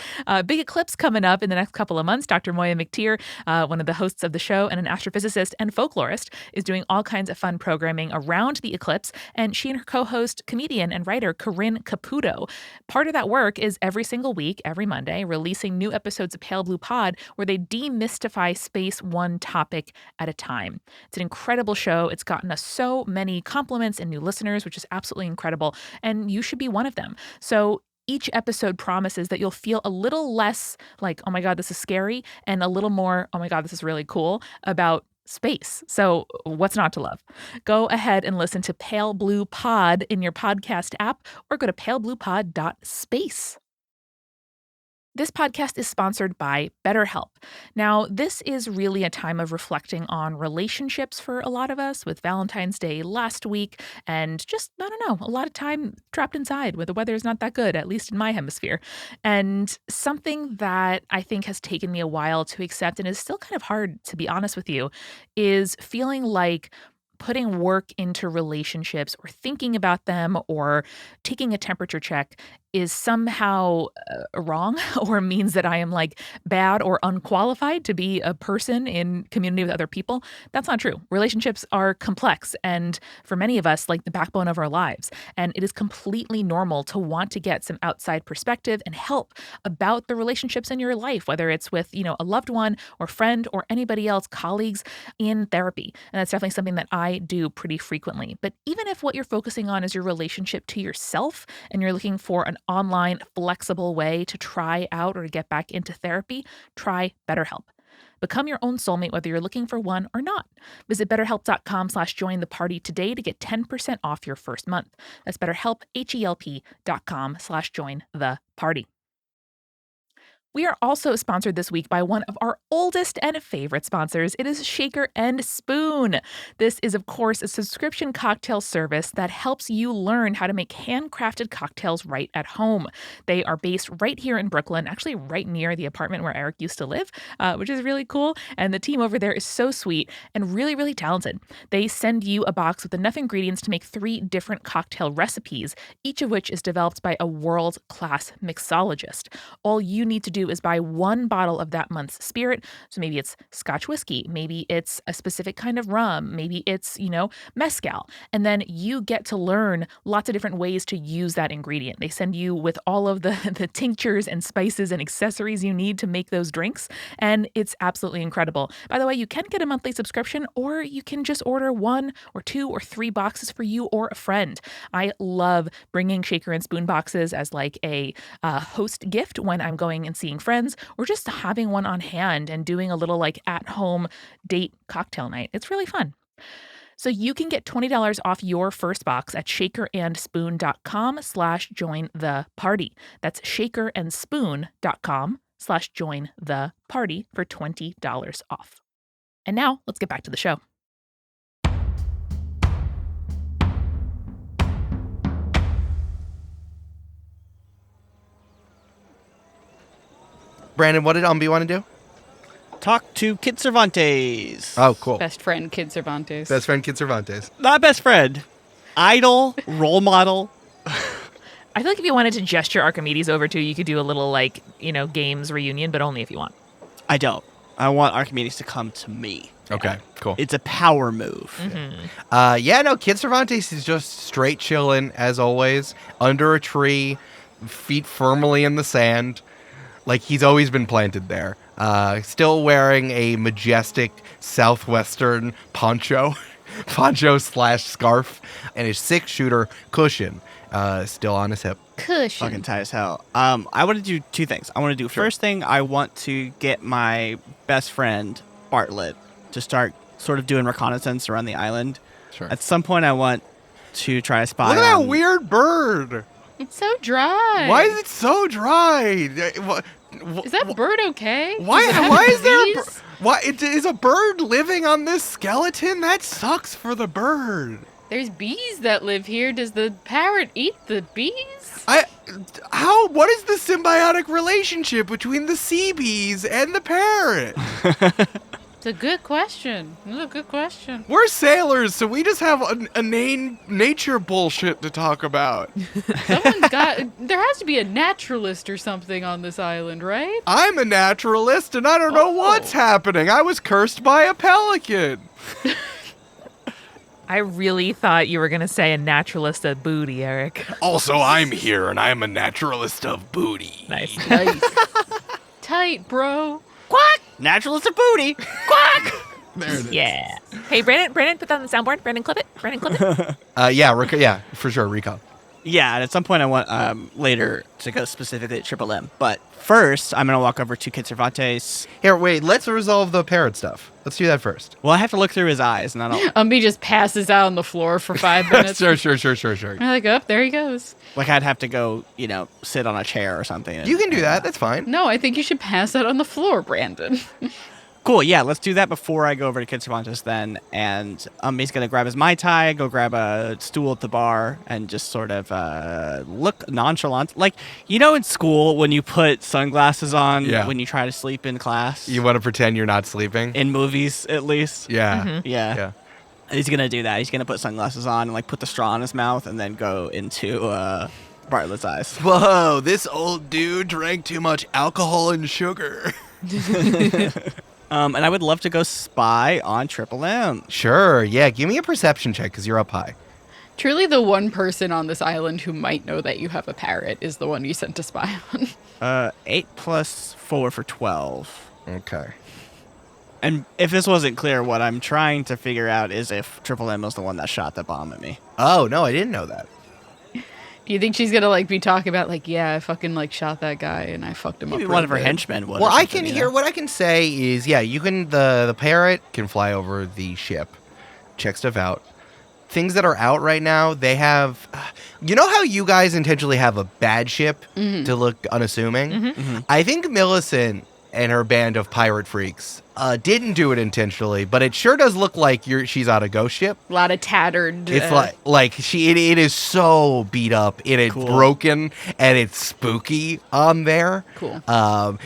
Big eclipse coming up in the next couple of months. Dr. Moya McTeer, one of the hosts of the show and an astrophysicist and folklorist, is doing all kinds of fun programming around the eclipse, and she and her co-host, comedian and writer Corinne Caputo. Part of that work is every single week, every Monday, releasing new episodes of Pale Blue Pod where they demystify space one topic at a time. It's an incredible show. It's gotten us so many compliments and new listeners, which is absolutely incredible, and you should be one of them. So each episode promises that you'll feel a little less like, oh my God, this is scary, and a little more, oh my God, this is really cool about space. So what's not to love? Go ahead and listen to Pale Blue Pod in your podcast app or go to palebluepod.space. This podcast is sponsored by BetterHelp. Now, this is really a time of reflecting on relationships for a lot of us, with Valentine's Day last week and just, I don't know, a lot of time trapped inside where the weather is not that good, at least in my hemisphere. And something that I think has taken me a while to accept and is still kind of hard, to be honest with you, is feeling like putting work into relationships or thinking about them or taking a temperature check is somehow wrong or means that I am like bad or unqualified to be a person in community with other people. That's not true. Relationships are complex and for many of us, like the backbone of our lives. And it is completely normal to want to get some outside perspective and help about the relationships in your life, whether it's with, a loved one or friend or anybody else, colleagues in therapy. And that's definitely something that I do pretty frequently. But even if what you're focusing on is your relationship to yourself and you're looking for an online flexible way to try out or to get back into therapy, try BetterHelp. Become your own soulmate whether you're looking for one or not. Visit betterhelp.com/join the party today to get 10% off your first month. That's BetterHelp, HELP.com/join the party. We are also sponsored this week by one of our oldest and favorite sponsors. It is Shaker and Spoon. This is, of course, a subscription cocktail service that helps you learn how to make handcrafted cocktails right at home. They are based right here in Brooklyn, actually right near the apartment where Eric used to live, which is really cool. And the team over there is so sweet and really, really talented. They send you a box with enough ingredients to make 3 different cocktail recipes, each of which is developed by a world-class mixologist. All you need to do is buy 1 bottle of that month's spirit. So maybe it's Scotch whiskey, maybe it's a specific kind of rum, maybe it's, mezcal. And then you get to learn lots of different ways to use that ingredient. They send you with all of the tinctures and spices and accessories you need to make those drinks. And it's absolutely incredible. By the way, you can get a monthly subscription or you can just order 1 or 2 or 3 boxes for you or a friend. I love bringing Shaker and Spoon boxes as like a host gift when I'm going and seeing friends or just having one on hand and doing a little like at-home date cocktail night. It's really fun. So you can get $20 off your first box at shakerandspoon.com/join the party. That's shakerandspoon.com/join the party for $20 off. And now let's get back to the show. Brandon, what did Umbi want to do? Talk to Kid Cervantes. Oh, cool. Best friend, Kid Cervantes. Best friend, Kid Cervantes. Not best friend. Idol, role model. I feel like if you wanted to gesture Archimedes over to, you could do a little games reunion, but only if you want. I don't. I want Archimedes to come to me. Okay, cool. It's a power move. Mm-hmm. Kid Cervantes is just straight chilling, as always, under a tree, feet firmly in the sand. Like he's always been planted there. Still wearing a majestic southwestern poncho/scarf, and his 6-shooter cushion still on his hip. Cushion. Fucking tight as hell. I want to do 2 things. I want to do first thing, I want to get my best friend Bartlett to start sort of doing reconnaissance around the island. Sure. At some point, I want to try to spy. Look at that weird bird. It's so dry. Why is it so dry? Is that bird okay? Why is there a bird? Why is a bird living on this skeleton? That sucks for the bird. There's bees that live here. Does the parrot eat the bees? What is the symbiotic relationship between the sea bees and the parrot? It's a good question. We're sailors, so we just have a nature bullshit to talk about. There has to be a naturalist or something on this island, right? I'm a naturalist, and I don't know what's happening. I was cursed by a pelican. I really thought you were going to say a naturalist of booty, Eric. Also, I'm here, and I'm a naturalist of booty. Nice. Tight, bro. Quack! Naturalist of booty. Quack! There it is. Yeah. Hey, Brandon, put that on the soundboard. Brandon, clip it. Yeah, for sure, recall. Yeah, and at some point I want later to go specifically at Triple M. But first, I'm going to walk over to Kid Cervantes. Here, wait, let's resolve the parrot stuff. Let's do that first. Well, I have to look through his eyes, and I don't... Umbi just passes out on the floor for 5 minutes. Sure. I'm like, oh, there he goes. Like, I'd have to go, sit on a chair or something. You can do that. That's fine. No, I think you should pass out on the floor, Brandon. Cool, yeah, let's do that before I go over to Kid Cervantes then. And he's going to grab his Mai Tai, go grab a stool at the bar, and just sort of look nonchalant. Like, in school when you put sunglasses on when you try to sleep in class? You want to pretend you're not sleeping? In movies, at least. Yeah. Mm-hmm. Yeah. He's going to do that. He's going to put sunglasses on and, put the straw in his mouth and then go into Bartlett's eyes. Whoa, this old dude drank too much alcohol and sugar. And I would love to go spy on Triple M. Sure, yeah, give me a perception check because you're up high. Truly, the one person on this island who might know that you have a parrot is the one you sent to spy on. 8 plus 4 for 12. Okay. And if this wasn't clear, what I'm trying to figure out is if Triple M was the one that shot the bomb at me. Oh, no, I didn't know that. Do you think she's gonna like be talking about like, yeah, I fucking like shot that guy and I fucked him Maybe up? one real of her good. henchmen would. Well, or I something, can you hear know? what I can say is, yeah, you can the parrot can fly over the ship, check stuff out. Things that are out right now, they have, you know how you guys intentionally have a bad ship to look unassuming? I think Millicent and her band of pirate freaks didn't do it intentionally, but it sure does look like she's on a ghost ship. A lot of tattered. It's like it is so beat up and it's Cool. broken and it's spooky on there. Cool.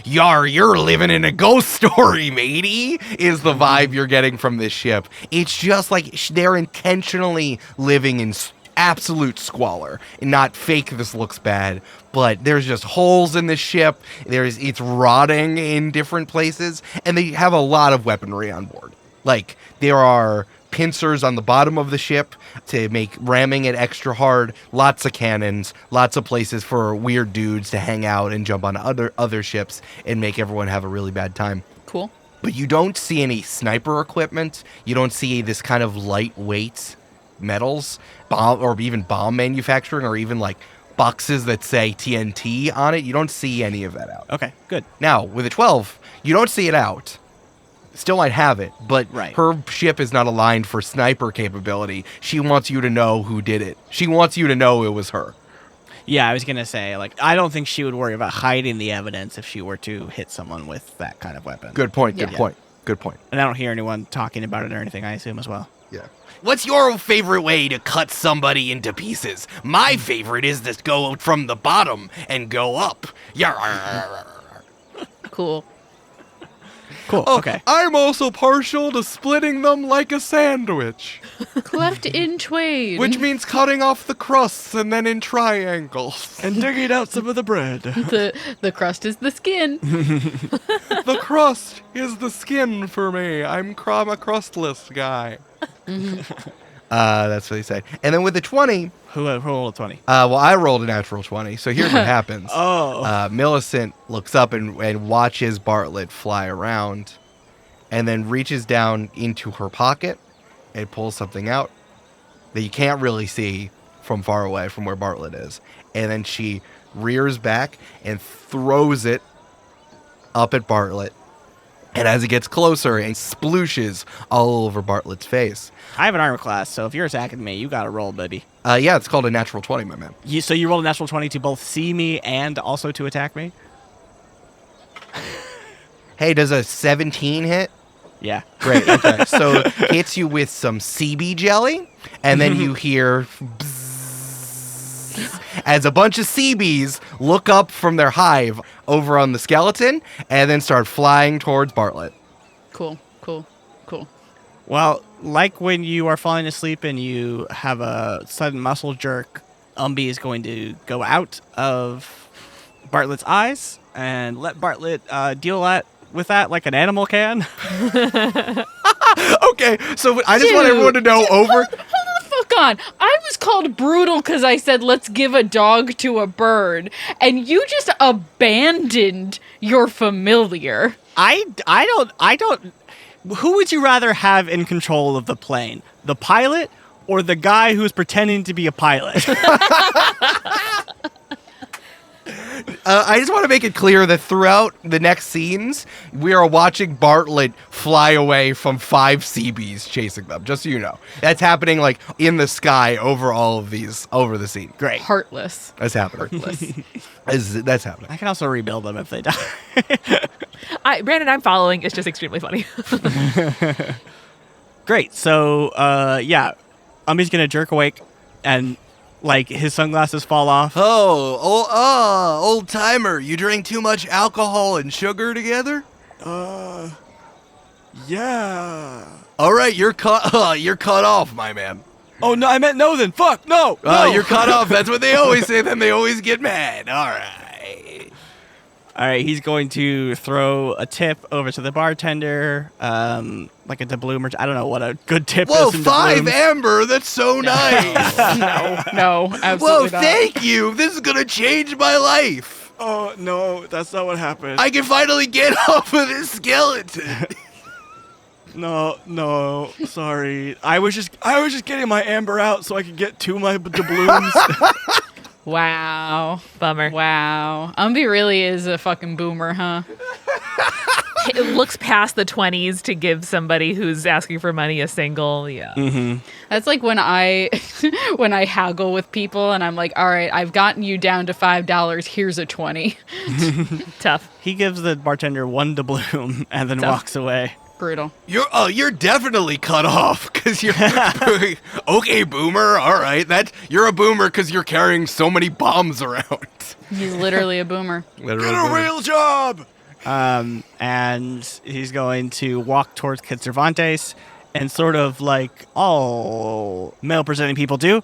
You're living in a ghost story, matey, is the vibe you're getting from this ship. It's just like they're intentionally living in absolute squalor and not fake this looks bad, but there's just holes in the ship. It's rotting in different places, and they have a lot of weaponry on board. Like there are pincers on the bottom of the ship to make ramming it extra hard, lots of cannons, lots of places for weird dudes to hang out and jump on other ships and make everyone have a really bad time. Cool. But you don't see any sniper equipment. You don't see this kind of lightweight metals, bomb or even bomb manufacturing, or even like boxes that say TNT on it. You don't see any of that out. Okay, good. Now, with a 12, you don't see it out. Still might have it, but Right. her ship is not aligned for sniper capability. She wants you to know who did it. She wants you to know it was her. Yeah, I was gonna say, like, I don't think she would worry about hiding the evidence if she were to hit someone with that kind of weapon. Good point, good Yeah. point, good point. And I don't hear anyone talking about it or anything, I assume, as well. Yeah. What's your favorite way to cut somebody into pieces? My favorite is to go from the bottom and go up. Cool. Cool, okay. I'm also partial to splitting them like a sandwich, Cleft in twain. which means cutting off the crusts and then in triangles. And digging out some of the bread. the crust is the skin. The crust is the skin for me. I'm a crustless guy. That's what he said. And then with the 20, Who rolled a 20? well, I rolled a natural 20, so here's what happens. Oh. Millicent looks up and watches Bartlett fly around and then reaches down into her pocket and pulls something out that you can't really see from far away from where Bartlett is. And then she rears back and throws it up at Bartlett. And as it gets closer, it splooshes all over Bartlett's face. I have an armor class, so if you're attacking me, you gotta roll, buddy. Yeah, it's called a natural 20, my man. So you rolled a natural 20 to both see me and also to attack me? Hey, does a 17 hit? Yeah. Great. Okay. So hits you with some CB jelly, and then you hear bzzz, as a bunch of CBs look up from their hive over on the skeleton and then start flying towards Bartlett. Cool. Well, like when you are falling asleep and you have a sudden muscle jerk, Umbi is going to go out of Bartlett's eyes and let Bartlett deal with that like an animal can. Okay, so I just want everyone to know over. Hold the fuck on. I was called brutal because I said let's give a dog to a bird, and you just abandoned your familiar. I don't. Who would you rather have in control of the plane? The pilot or the guy who's pretending to be a pilot? I just want to make it clear that throughout the next scenes, we are watching Bartlett fly away from 5 CBs chasing them, just so you know. That's happening, like, in the sky over all of these, over the scene. Great. Heartless. That's happening. That's happening. I can also rebuild them if they die. Brandon, I'm following. It's just extremely funny. Great. So, yeah, Umbi's gonna jerk awake, and like his sunglasses fall off. Old timer, you drink too much alcohol and sugar together? Yeah. All right, you're cut off, my man. Oh, no, I meant no then. Fuck, no. Oh, no. you're cut off. That's what they always say. Then they always get mad. All right. All right, he's going to throw a tip over to the bartender, like a doubloon. I don't know what a good tip Whoa, is. in 5 doubloons. amber. That's so nice. No, absolutely Whoa, not. thank you. This is going to change my life. Oh, no, that's not what happened. I can finally get off of this skeleton. No, sorry. I was just getting my amber out so I could get to my doubloons. Wow. Bummer. Wow. Umbi really is a fucking boomer, huh? It looks past the 20s to give somebody who's asking for money a single. Yeah. That's like when I when I haggle with people and I'm like, all right, I've gotten you down to $5. Here's a 20. Tough. He gives the bartender 1 doubloon and then Tough. walks away. Brutal. You're definitely cut off because you're okay, boomer. All right, you're a boomer because you're carrying so many bombs around. He's literally a boomer. Get a real job. And he's going to walk towards Kid Cervantes and sort of like all male-presenting people do,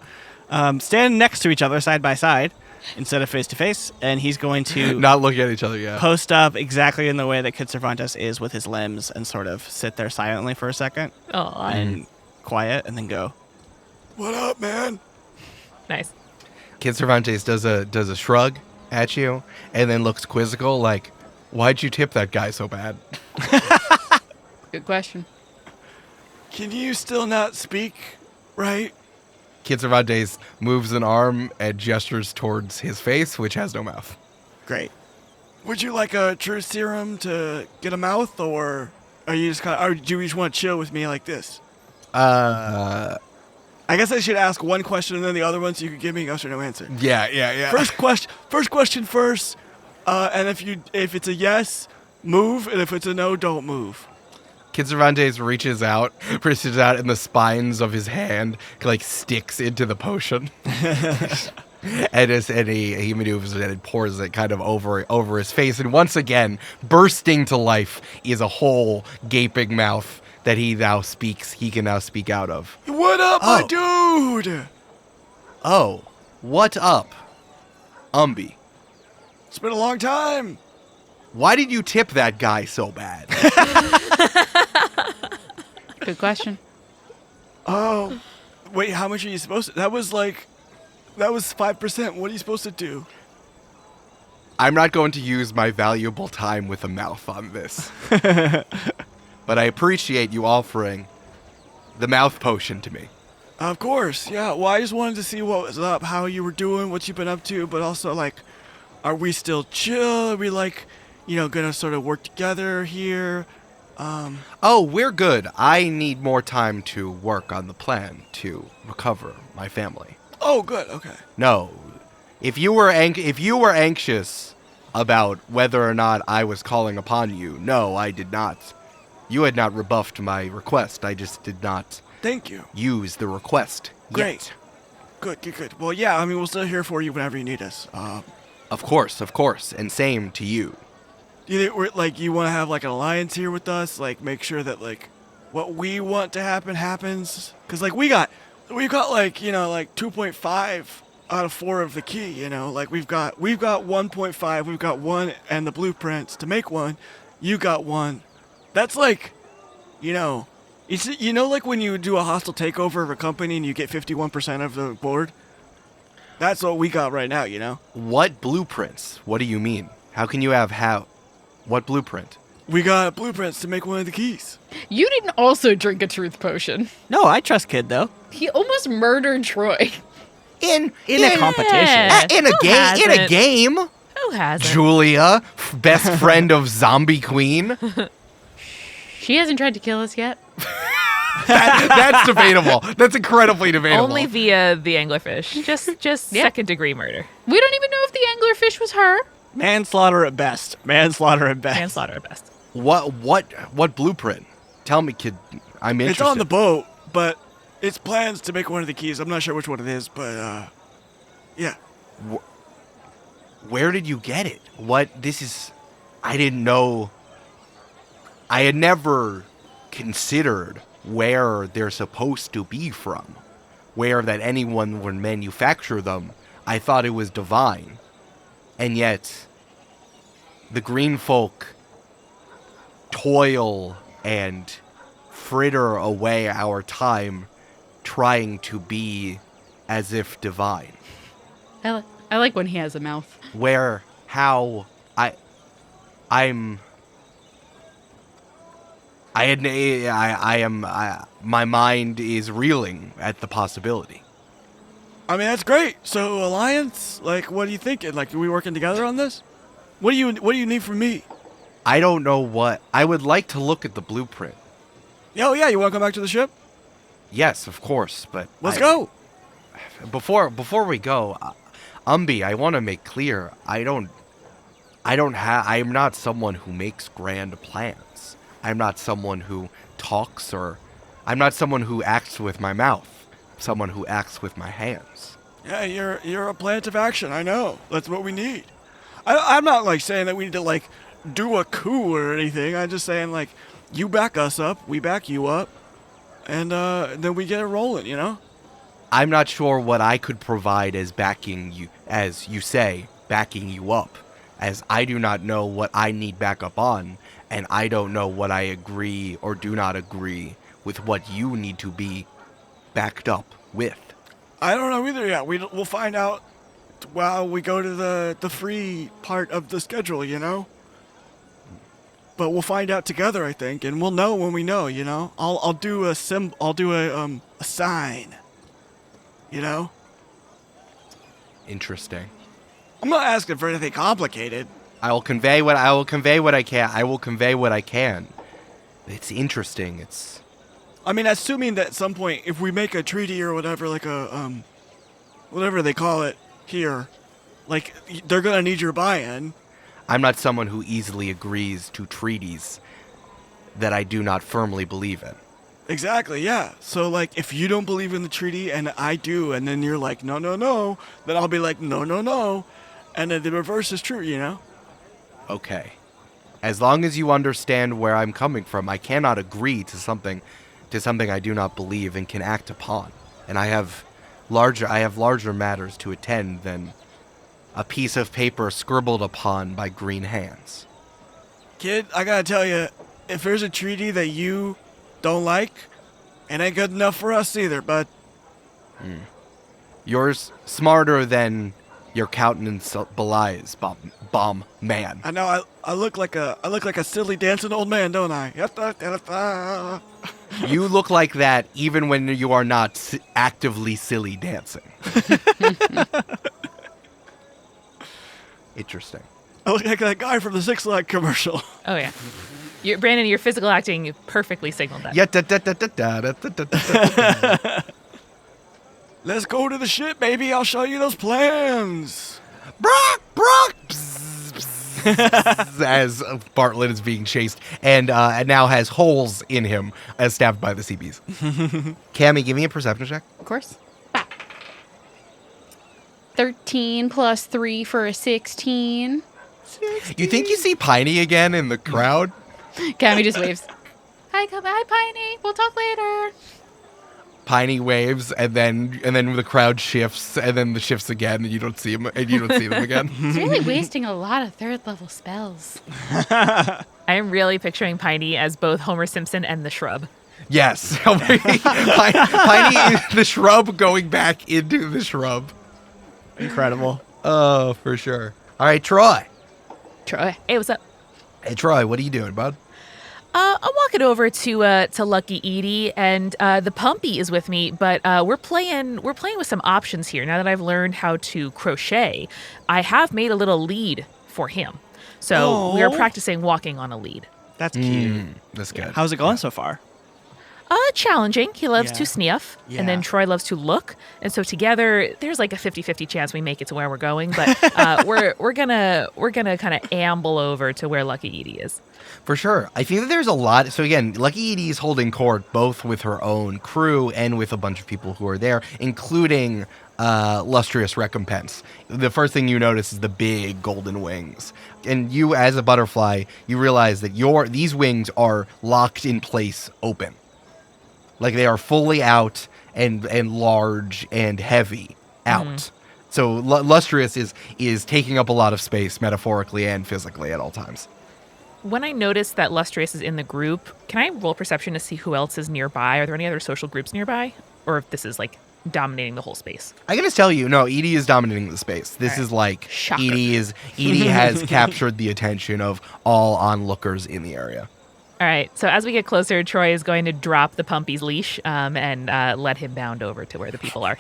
stand next to each other side by side instead of face to face, and he's going to Not looking at each other yet. post up exactly in the way that Kid Cervantes is with his limbs and sort of sit there silently for a second Oh, and quiet and then go. What up, man? nice. Kid Cervantes does a shrug at you and then looks quizzical like, why'd you tip that guy so bad? Good question. Can you still not speak, right? Kid Cervantes moves an arm and gestures towards his face, which has no mouth. Great. Would you like a truth serum to get a mouth, or are you just or do you just want to chill with me like this? I guess I should ask one question and then the other one so you can give me a yes or no answer. Yeah. First question first. And if it's a yes, move, and if it's a no, don't move. Kid Cervantes reaches out, and the spines of his hand like sticks into the potion. and he maneuvers it and pours it kind of over his face. And once again, bursting to life is a whole gaping mouth that he can now speak out of. What up, my dude? Oh, what up, Umbi? It's been a long time. Why did you tip that guy so bad? Good question. Oh, wait, how much are you supposed to? That was 5%. What are you supposed to do? I'm not going to use my valuable time with a mouth on this. But I appreciate you offering the mouth potion to me. Of course, yeah. Well, I just wanted to see what was up, how you were doing, what you've been up to, but also, like, are we still chill? Are we, like, gonna sort of work together here? Oh, we're good. I need more time to work on the plan to recover my family. Oh, good, okay. No. If you were anxious about whether or not I was calling upon you, no, I did not. You had not rebuffed my request. I just did not Thank you. use the request Great. yet. Good. Well, yeah, I mean, we'll still here for you whenever you need us. Of course, and same to you. You want to have, like, an alliance here with us? Like, make sure that, like, what we want to happen happens? Because, like, we got like, 2.5 out of 4 of the key, Like, we've got 1.5, we've got 1 and the blueprints to make 1. You got 1. That's like, like when you do a hostile takeover of a company and you get 51% of the board? That's what we got right now, What blueprints? What do you mean? How can you have what blueprint? We got blueprints to make one of the keys. You didn't also drink a truth potion. No, I trust Kid, though. He almost murdered Troy. In a competition. Yeah. In a Who game. In a hasn't? game. Who hasn't? Julia, best friend of Zombie Queen. She hasn't tried to kill us yet. That's debatable. That's incredibly debatable. Only via the anglerfish. Just second degree murder. We don't even know if the anglerfish was her. Manslaughter at best. Manslaughter at best. What blueprint? Tell me, kid. I'm interested. It's on the boat, but it's plans to make one of the keys. I'm not sure which one it is, but, yeah. Where did you get it? I didn't know. I had never considered where they're supposed to be from. aware that anyone would manufacture them. I thought it was divine. And yet, the green folk toil and fritter away our time trying to be as if divine. I like when he has a mouth. My mind is reeling at the possibility. I mean, that's great. So, Alliance, like, what are you thinking? Like, are we working together on this? What do you need from me? I don't know what. I would like to look at the blueprint. Oh, yeah, you want to come back to the ship? Yes, of course, but Let's go. Before we go, Umbi, I want to make clear, I'm not someone who makes grand plans. I'm not someone who talks, or I'm not someone who acts with my mouth. Someone who acts with my hands. Yeah, you're a plant of action. I know. That's what we need. I'm not like saying that we need to like do a coup or anything. I'm just saying like you back us up, we back you up, and then we get it rolling. You know. I'm not sure what I could provide as backing you, as you say, backing you up, as I do not know what I need backup on, and I don't know what I agree or do not agree with what you need to be backed up with. I don't know either yet. We'll find out while we go to the free part of the schedule, you know. But we'll find out together, I think, and we'll know when we know, you know. I'll do a sign. You know? Interesting. I'm not asking for anything complicated. I will convey what I can. It's interesting. I mean, assuming that at some point, if we make a treaty or whatever, like a whatever they call it here, like they're gonna need your buy-in. I'm not someone who easily agrees to treaties that I do not firmly believe in. Exactly, yeah. So, like, if you don't believe in the treaty and I do, and then you're like, no, then I'll be like, no. And then the reverse is true, you know? Okay. As long as you understand where I'm coming from, I cannot agree to something I do not believe and can act upon. And I have larger matters to attend than a piece of paper scribbled upon by green hands. Kid, I gotta tell you, if there's a treaty that you don't like, it ain't good enough for us either, bud. You're smarter than your countenance belies, bomb man. I know. I look like a silly dancing old man, don't I? You look like that even when you are not actively silly dancing. Interesting. I look like that guy from the Six Flags commercial. Oh, yeah. Brandon, your physical acting perfectly signaled that. Yeah. Let's go to the ship, baby. I'll show you those plans. Brock! As Bartlett is being chased and now has holes in him as stabbed by the CBs. Cammy, give me a perception check. Of course. 13 plus 3 for a 16. You think you see Piney again in the crowd? Cammy just waves. Hi, Piney. We'll talk later. Piney waves, and then the crowd shifts, and then the shifts again, and you don't see them again. He's really wasting a lot of third-level spells. I am really picturing Piney as both Homer Simpson and the Shrub. Yes, Piney is the shrub going back into the shrub. Incredible. Oh, for sure. All right, Troy. Hey, what's up? Hey, Troy, what are you doing, bud? I'm walking over to Lucky Edie, and the Pumpy is with me. But we're playing with some options here. Now that I've learned how to crochet, I have made a little lead for him. So we are practicing walking on a lead. That's cute. That's good. How's it going so far? Challenging. He loves to sniff, Yeah. and then Troy loves to look. And so together, there's like a 50-50 chance we make it to where we're going. But we're gonna kind of amble over to where Lucky Edie is. For sure. I think that there's a lot. So again, Lucky Edie is holding court both with her own crew and with a bunch of people who are there, including Lustrous Recompense. The first thing you notice is the big golden wings. And you, as a butterfly, you realize that these wings are locked in place open. Like they are fully out, and large and heavy out. So Lustrious is taking up a lot of space metaphorically and physically at all times. When I notice that Lustrious is in the group, can I roll perception to see who else is nearby? Are there any other social groups nearby? Or if this is like dominating the whole space? I gotta tell you, no, Edie is dominating the space. This is like Shocker. Edie has captured the attention of all onlookers in the area. All right, so as we get closer, Troy is going to drop the Pumpy's leash and let him bound over to where the people are.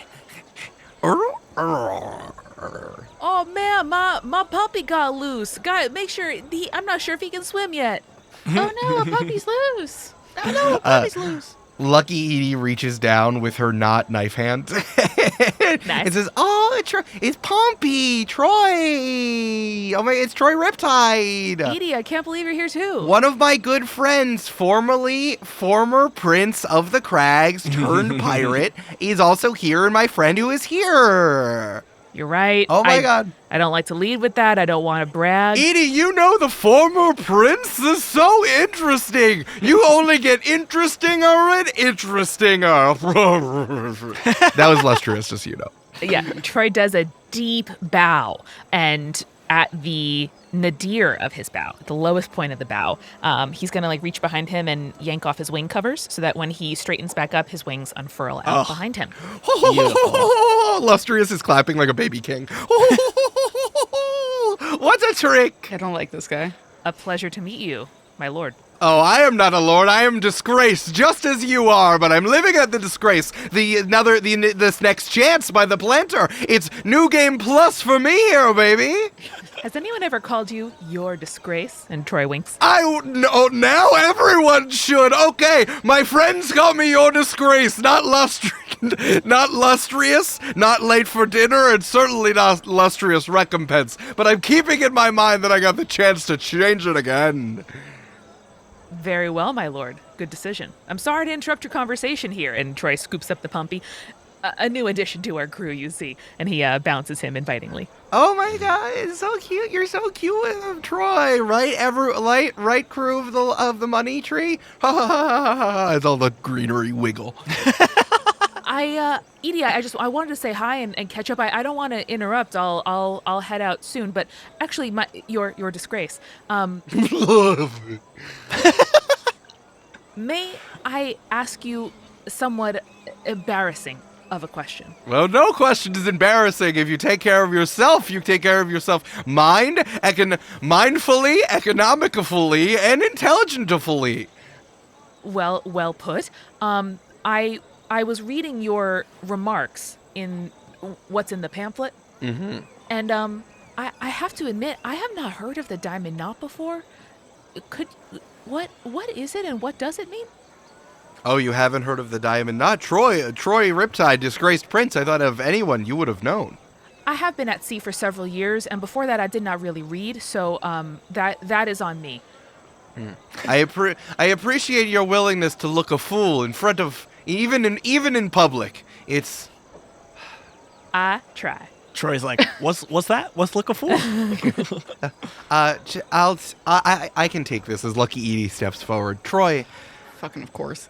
Oh man, my puppy got loose. Guy, make sure I'm not sure if he can swim yet. Oh no, a puppy's loose. Oh no, a puppy's loose. Lucky Edie reaches down with her not knife hand and says, "Oh, it's Pompey, Troy. Oh my, it's Troy Riptide. Edie, I can't believe you're here too. One of my good friends, former prince of the Crags turned pirate, is also here, and my friend who is here." You're right. Oh my God. I don't like to lead with that. I don't want to brag. Edie, you know the former prince? This is so interesting. You only get interestinger and interestinger. That was Lustrious, just so you know. Yeah, Troy does a deep bow, and at the nadir of his bow, at the lowest point of the bow, he's going to like reach behind him and yank off his wing covers so that when he straightens back up, his wings unfurl out behind him. Lustrious is clapping like a baby king. What a trick! I don't like this guy. A pleasure to meet you, my lord. Oh, I am not a lord. I am disgraced, just as you are. But I'm living at the disgrace. This next chance by the planter. It's new game plus for me here, baby. Has anyone ever called you your disgrace? And Troy winks. Now everyone should. Okay, my friends call me your disgrace, not lustrious, not late for dinner, and certainly not lustrous recompense. But I'm keeping in my mind that I got the chance to change it again. Very well, my lord. Good decision. I'm sorry to interrupt your conversation here. And Troy scoops up the Pumpy. A new addition to our crew, you see. And he bounces him invitingly. Oh my God, it's so cute. You're so cute with Troy, right? Right crew of the money tree? Ha ha ha ha ha. It's all the greenery wiggle. Edie, I wanted to say hi and catch up. I don't want to interrupt. I'll head out soon. But actually, your disgrace. May I ask you somewhat embarrassing of a question? Well, no question is embarrassing. If you take care of yourself, you take care of yourself mindfully, economically, and intelligentfully. Well put. I was reading your remarks in what's in the pamphlet. Mm-hmm. And I have to admit, I have not heard of the Diamond Knot before. What is it and what does it mean? Oh, you haven't heard of the Diamond Knot? Troy Riptide, disgraced prince. I thought of anyone you would have known. I have been at sea for several years, and before that I did not really read, so that is on me. I appreciate your willingness to look a fool in front of even in public. It's I try. Troy's like, what's that? What's look a fool? I can take this as Lucky Edie steps forward. Troy, Fucking of course.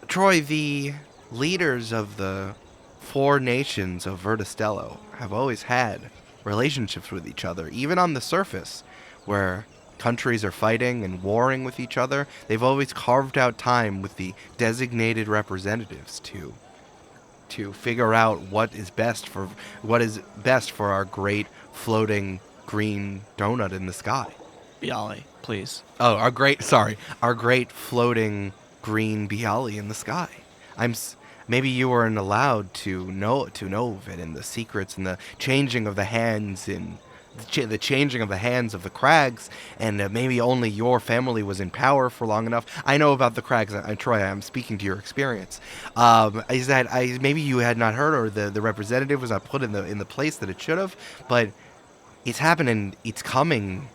Troy, the leaders of the 4 nations of Verda Stello have always had relationships with each other, even on the surface, where countries are fighting and warring with each other. They've always carved out time with the designated representatives to figure out what is best for our great floating green donut in the sky. Bialy, please. Oh, our great floating green Bialy in the sky. Maybe you weren't allowed to know of it, and the secrets and the changing of the hands the changing of the hands of the Crags, and maybe only your family was in power for long enough. I know about the Crags. Troy, I'm speaking to your experience. Is that maybe you had not heard, or the representative was not put in the place that it should have, but it's happening. It's coming.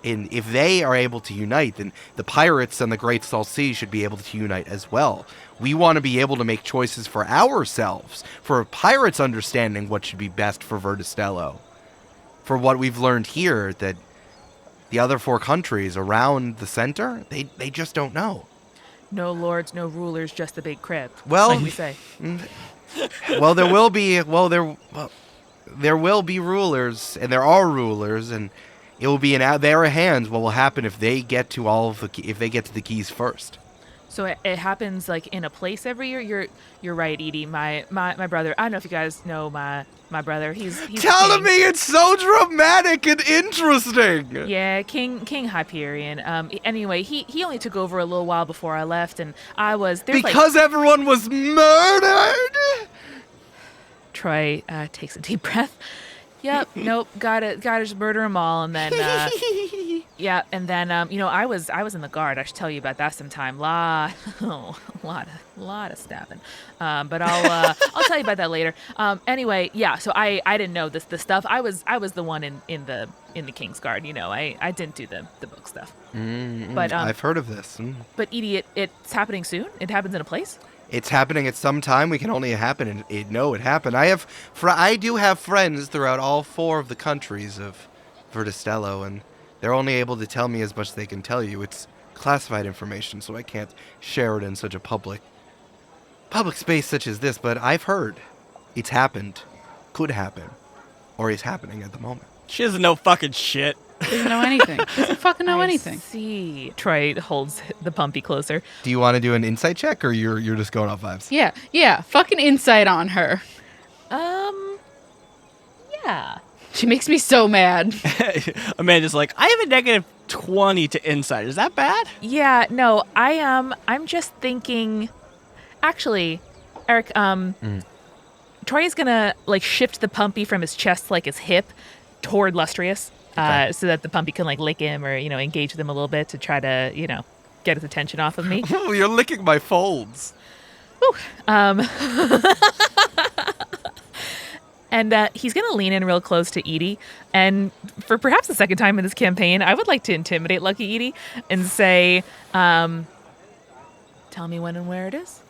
And if they are able to unite, then the pirates and the Great Salt Sea should be able to unite as well. We want to be able to make choices for ourselves, for pirates understanding what should be best for Verda Stello. For what we've learned here, that the other 4 countries around the center, they just don't know. No lords, no rulers, just the big crib. Well- like we say. Well, there will be rulers, and there are rulers, and it will be in their hands what will happen if they get to if they get to the keys first. So it happens like in a place every year. You're right, Edie. My brother. I don't know if you guys know my brother. He's Telling king. me it's so dramatic and interesting. Yeah, King Hyperion. Anyway, he only took over a little while before I left, and there's Because everyone was murdered. Troy takes a deep breath. Yep. Nope. Gotta just murder them all, and then yeah, and then I was in the guard. I should tell you about that sometime. Lot of stabbing. But I'll tell you about that later. Anyway, yeah. So I didn't know the stuff. I was the one in the King's Guard. I didn't do the book stuff. But I've heard of this. But Edie, it's happening soon. It happens in a place. It's happening at some time. We can only happen and know it happened. I do have friends throughout all 4 of the countries of Verda Stello, and they're only able to tell me as much as they can tell you. It's classified information, so I can't share it in such a public space such as this. But I've heard it's happened, could happen, or is happening at the moment. She doesn't know fucking shit. Doesn't know anything. Doesn't fucking know I anything. See, Troy holds the pumpy closer. Do you want to do an insight check, or you're just going off vibes? Yeah. Fucking insight on her. Yeah. She makes me so mad. Amanda's like, I have a negative 20 to insight. Is that bad? Yeah, no, I'm just thinking. Actually, Eric, Troy is gonna shift the pumpy from his chest to his hip toward Lustrious, so that the pumpy can lick him or engage with him a little bit to try to get his attention off of me. Oh, you're licking my folds. Whew. And he's going to lean in real close to Edie. And for perhaps the second time in this campaign, I would like to intimidate Lucky Edie and say, tell me when and where it is.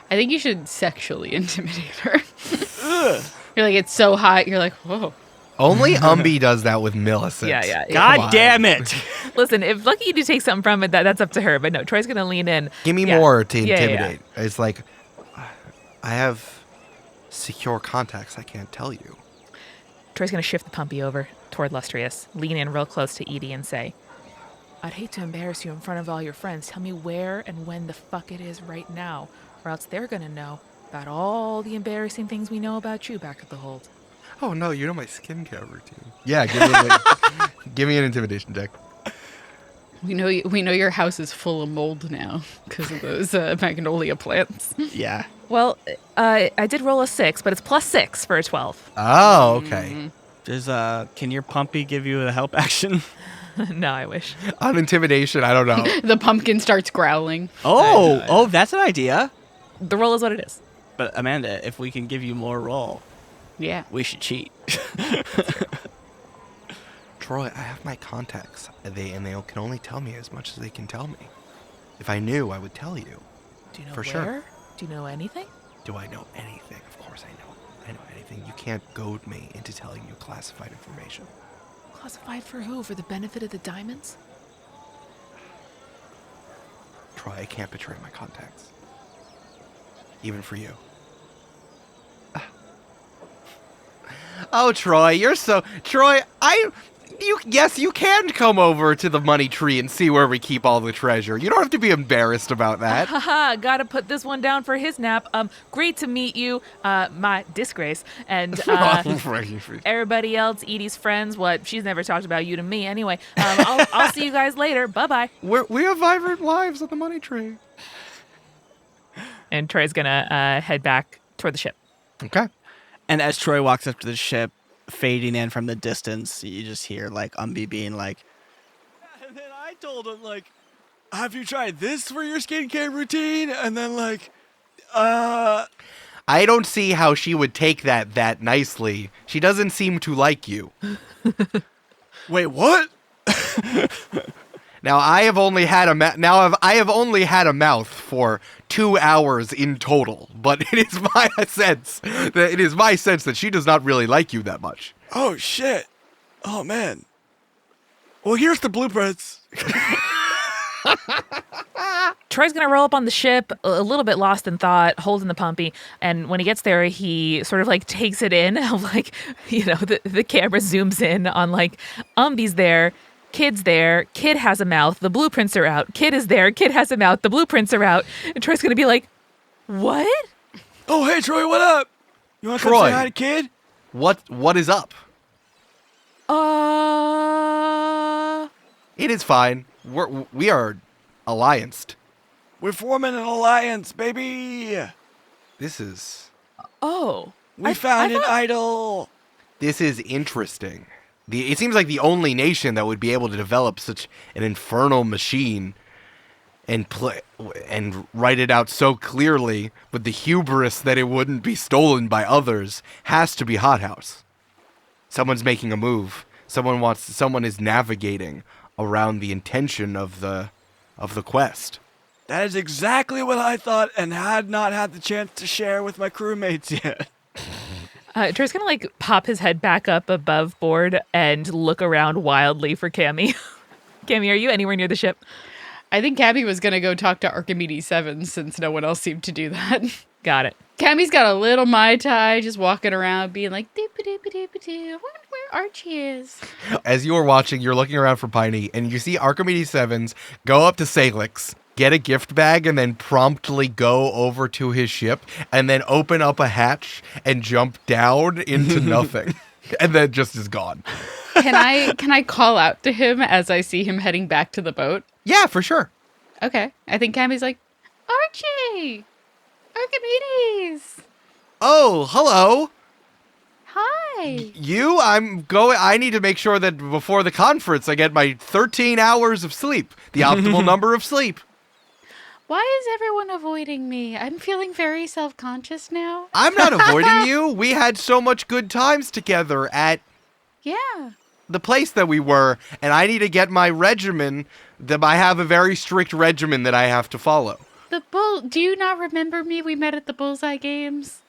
I think you should sexually intimidate her. You're like, it's so hot. You're like, whoa. Only Umbi does that with Millicent. Yeah. God damn it. Listen, if Lucky Edie takes something from it, that's up to her. But no, Troy's going to lean in. Give me more to Yeah. intimidate. It's like, I have secure contacts. I can't tell you. Troy's going to shift the pumpy over toward Lustrious, lean in real close to Edie and say, I'd hate to embarrass you in front of all your friends. Tell me where and when the fuck it is right now, or else they're going to know about all the embarrassing things we know about you back at the hold. Oh, no, you know my skincare routine. Yeah, give me an intimidation check. We know your house is full of mold now because of those magnolia plants. Yeah. Well, I did roll a 6, but it's +6 for a 12. Oh, okay. Can your pumpy give you a help action? No, I wish. On intimidation, I don't know. The pumpkin starts growling. Oh, that's an idea. The roll is what it is. But Amanda, if we can give you more roll, Yeah. we should cheat. Troy, I have my contacts. They can only tell me as much as they can tell me. If I knew, I would tell you. Do you know For where? sure. Do you know anything? Do I know anything? Of course I know. I know anything. You can't goad me into telling you classified information. Classified for who? For the benefit of the diamonds? Troy, I can't betray my contacts. Even for you. Oh, Troy, you're so... Troy, yes, you can come over to the money tree and see where we keep all the treasure. You don't have to be embarrassed about that. Haha, gotta put this one down for his nap. Great to meet you, my disgrace. And everybody else, Edie's friends, she's never talked about you to me. Anyway, I'll see you guys later. Bye-bye. We have vibrant lives on the money tree. And Troy's gonna head back toward the ship. Okay. And as Troy walks up to the ship, fading in from the distance, you just hear Umbi being like, And then I told him, have you tried this for your skincare routine? And then, I don't see how she would take that nicely. She doesn't seem to like you. wait, what? Now I have only had a mouth for 2 hours in total, but it is my sense that she does not really like you that much. Oh, shit. Oh, man. Well, here's the blueprints. Troy's going to roll up on the ship, a little bit lost in thought, holding the pumpy. And when he gets there, he sort of like takes it in. Like, the camera zooms in on like Umbi's there, Kid's there, Kid has a mouth, the blueprints are out. Kid is there, Kid has a mouth, the blueprints are out. And Troy's going to be like, what? Oh, hey, Troy, what up? You want to come Troy. say hi to Kid? What is up? It is fine. We are allianced. We're forming an alliance, baby. This is We found an idol. This is interesting. It seems like the only nation that would be able to develop such an infernal machine and write it out so clearly with the hubris that it wouldn't be stolen by others has to be Hothouse. Someone's making a move. Someone is navigating around the intention of the quest. That is exactly what I thought and had not had the chance to share with my crewmates yet. Troy's going to like pop his head back up above board and look around wildly for Cammy. Cammy, are you anywhere near the ship? I think Cammy was going to go talk to Archimedes 7 since no one else seemed to do that. Got it. Cammy's got a little Mai Tai just walking around being like, doop-a-doop-a-doop-a-doo. I wonder where Archie is. As you are watching, you're looking around for Piney, and you see Archimedes 7s go up to Salix, get a gift bag, and then promptly go over to his ship, and then open up a hatch and jump down into nothing. And then just is gone. Can I call out to him as I see him heading back to the boat? Yeah, for sure. Okay. I think Cammy's like, Archie! Archimedes! Oh, hello. Hi! I need to make sure that before the conference I get my 13 hours of sleep. The optimal number of sleep. Why is everyone avoiding me? I'm feeling very self-conscious now. I'm not avoiding you. We had so much good times together at Yeah. the place that we were, and I need to get my regimen. I have a very strict regimen that I have to follow. Do you not remember me? We met at the Bullseye Games.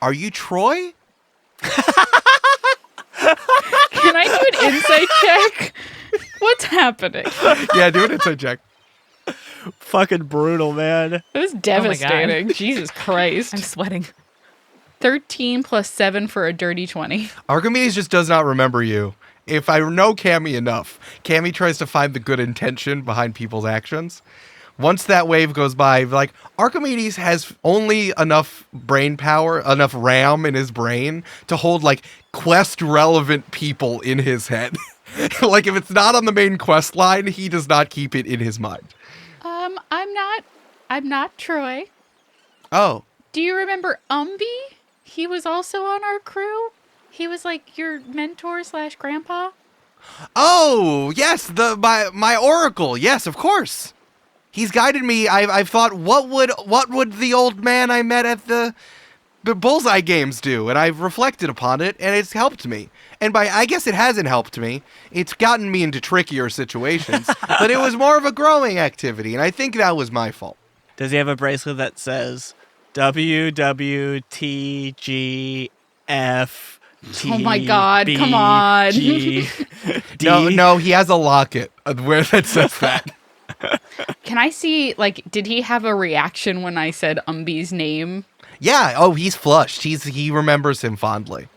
Are you Troy? Can I do an insight check? What's happening? Yeah, do an insight check. Fucking brutal, man. It was devastating. Jesus Christ. I'm sweating. 13 plus 7 for a dirty 20. Archimedes just does not remember you. If I know Cammy enough, Cammy tries to find the good intention behind people's actions. Once that wave goes by, like, Archimedes has only enough brain power, enough RAM in his brain to hold, like, quest-relevant people in his head. Like, if it's not on the main quest line, he does not keep it in his mind. I'm not Troy. Oh. Do you remember Umbi? He was also on our crew. He was like your mentor / grandpa. Oh, yes, my oracle. Yes, of course. He's guided me. I've thought, what would the old man I met at the Bullseye Games do? And I've reflected upon it, and it's helped me. And I guess it hasn't helped me. It's gotten me into trickier situations. But it was more of a growing activity, and I think that was my fault. Does he have a bracelet that says WWTGF? Oh my God, come on. No, he has a locket where that says that. Can I see, like, did he have a reaction when I said Umbi's name? Yeah, oh, he's flushed. He remembers him fondly.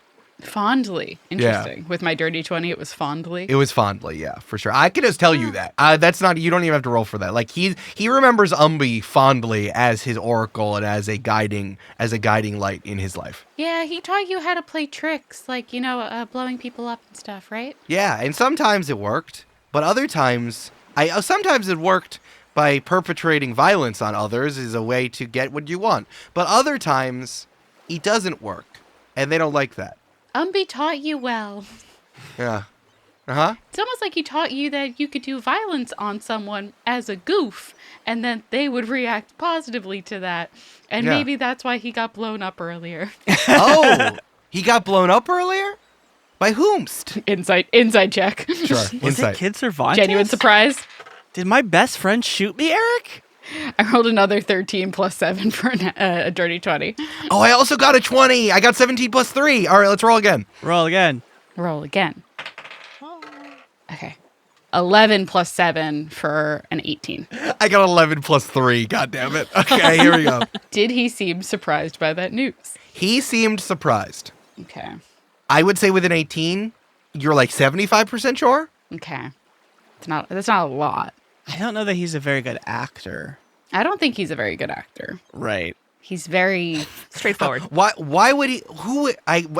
Fondly. Interesting. With my dirty 20, it was fondly. It was fondly, yeah, for sure. I could just tell you that. That's not, you don't even have to roll for that. Like, he remembers Umbi fondly as his oracle and as a guiding light in his life. Yeah, he taught you how to play tricks, like, blowing people up and stuff, right? Yeah, and sometimes it worked, but other times, sometimes it worked by perpetrating violence on others as a way to get what you want. But other times, it doesn't work, and they don't like that. Umbi taught you well. Yeah. Uh-huh. It's almost like he taught you that you could do violence on someone as a goof, and then they would react positively to that. And maybe that's why he got blown up earlier. Oh, he got blown up earlier? By whomst? Insight check. Sure, Was insight. it Kid Cervantes? Genuine surprise. Did my best friend shoot me, Eric? I rolled another 13 plus 7 for a dirty 20. Oh, I also got a 20. I got 17 plus 3. All right, let's roll again. Roll again. Roll again. Okay. 11 plus 7 for an 18. I got 11 plus 3. God damn it. Okay, here we go. Did he seem surprised by that news? He seemed surprised. Okay. I would say with an 18, you're like 75% sure? Okay. That's not a lot. I don't know that he's a very good actor. I don't think he's a very good actor. Right. He's very Straightforward. Why would he?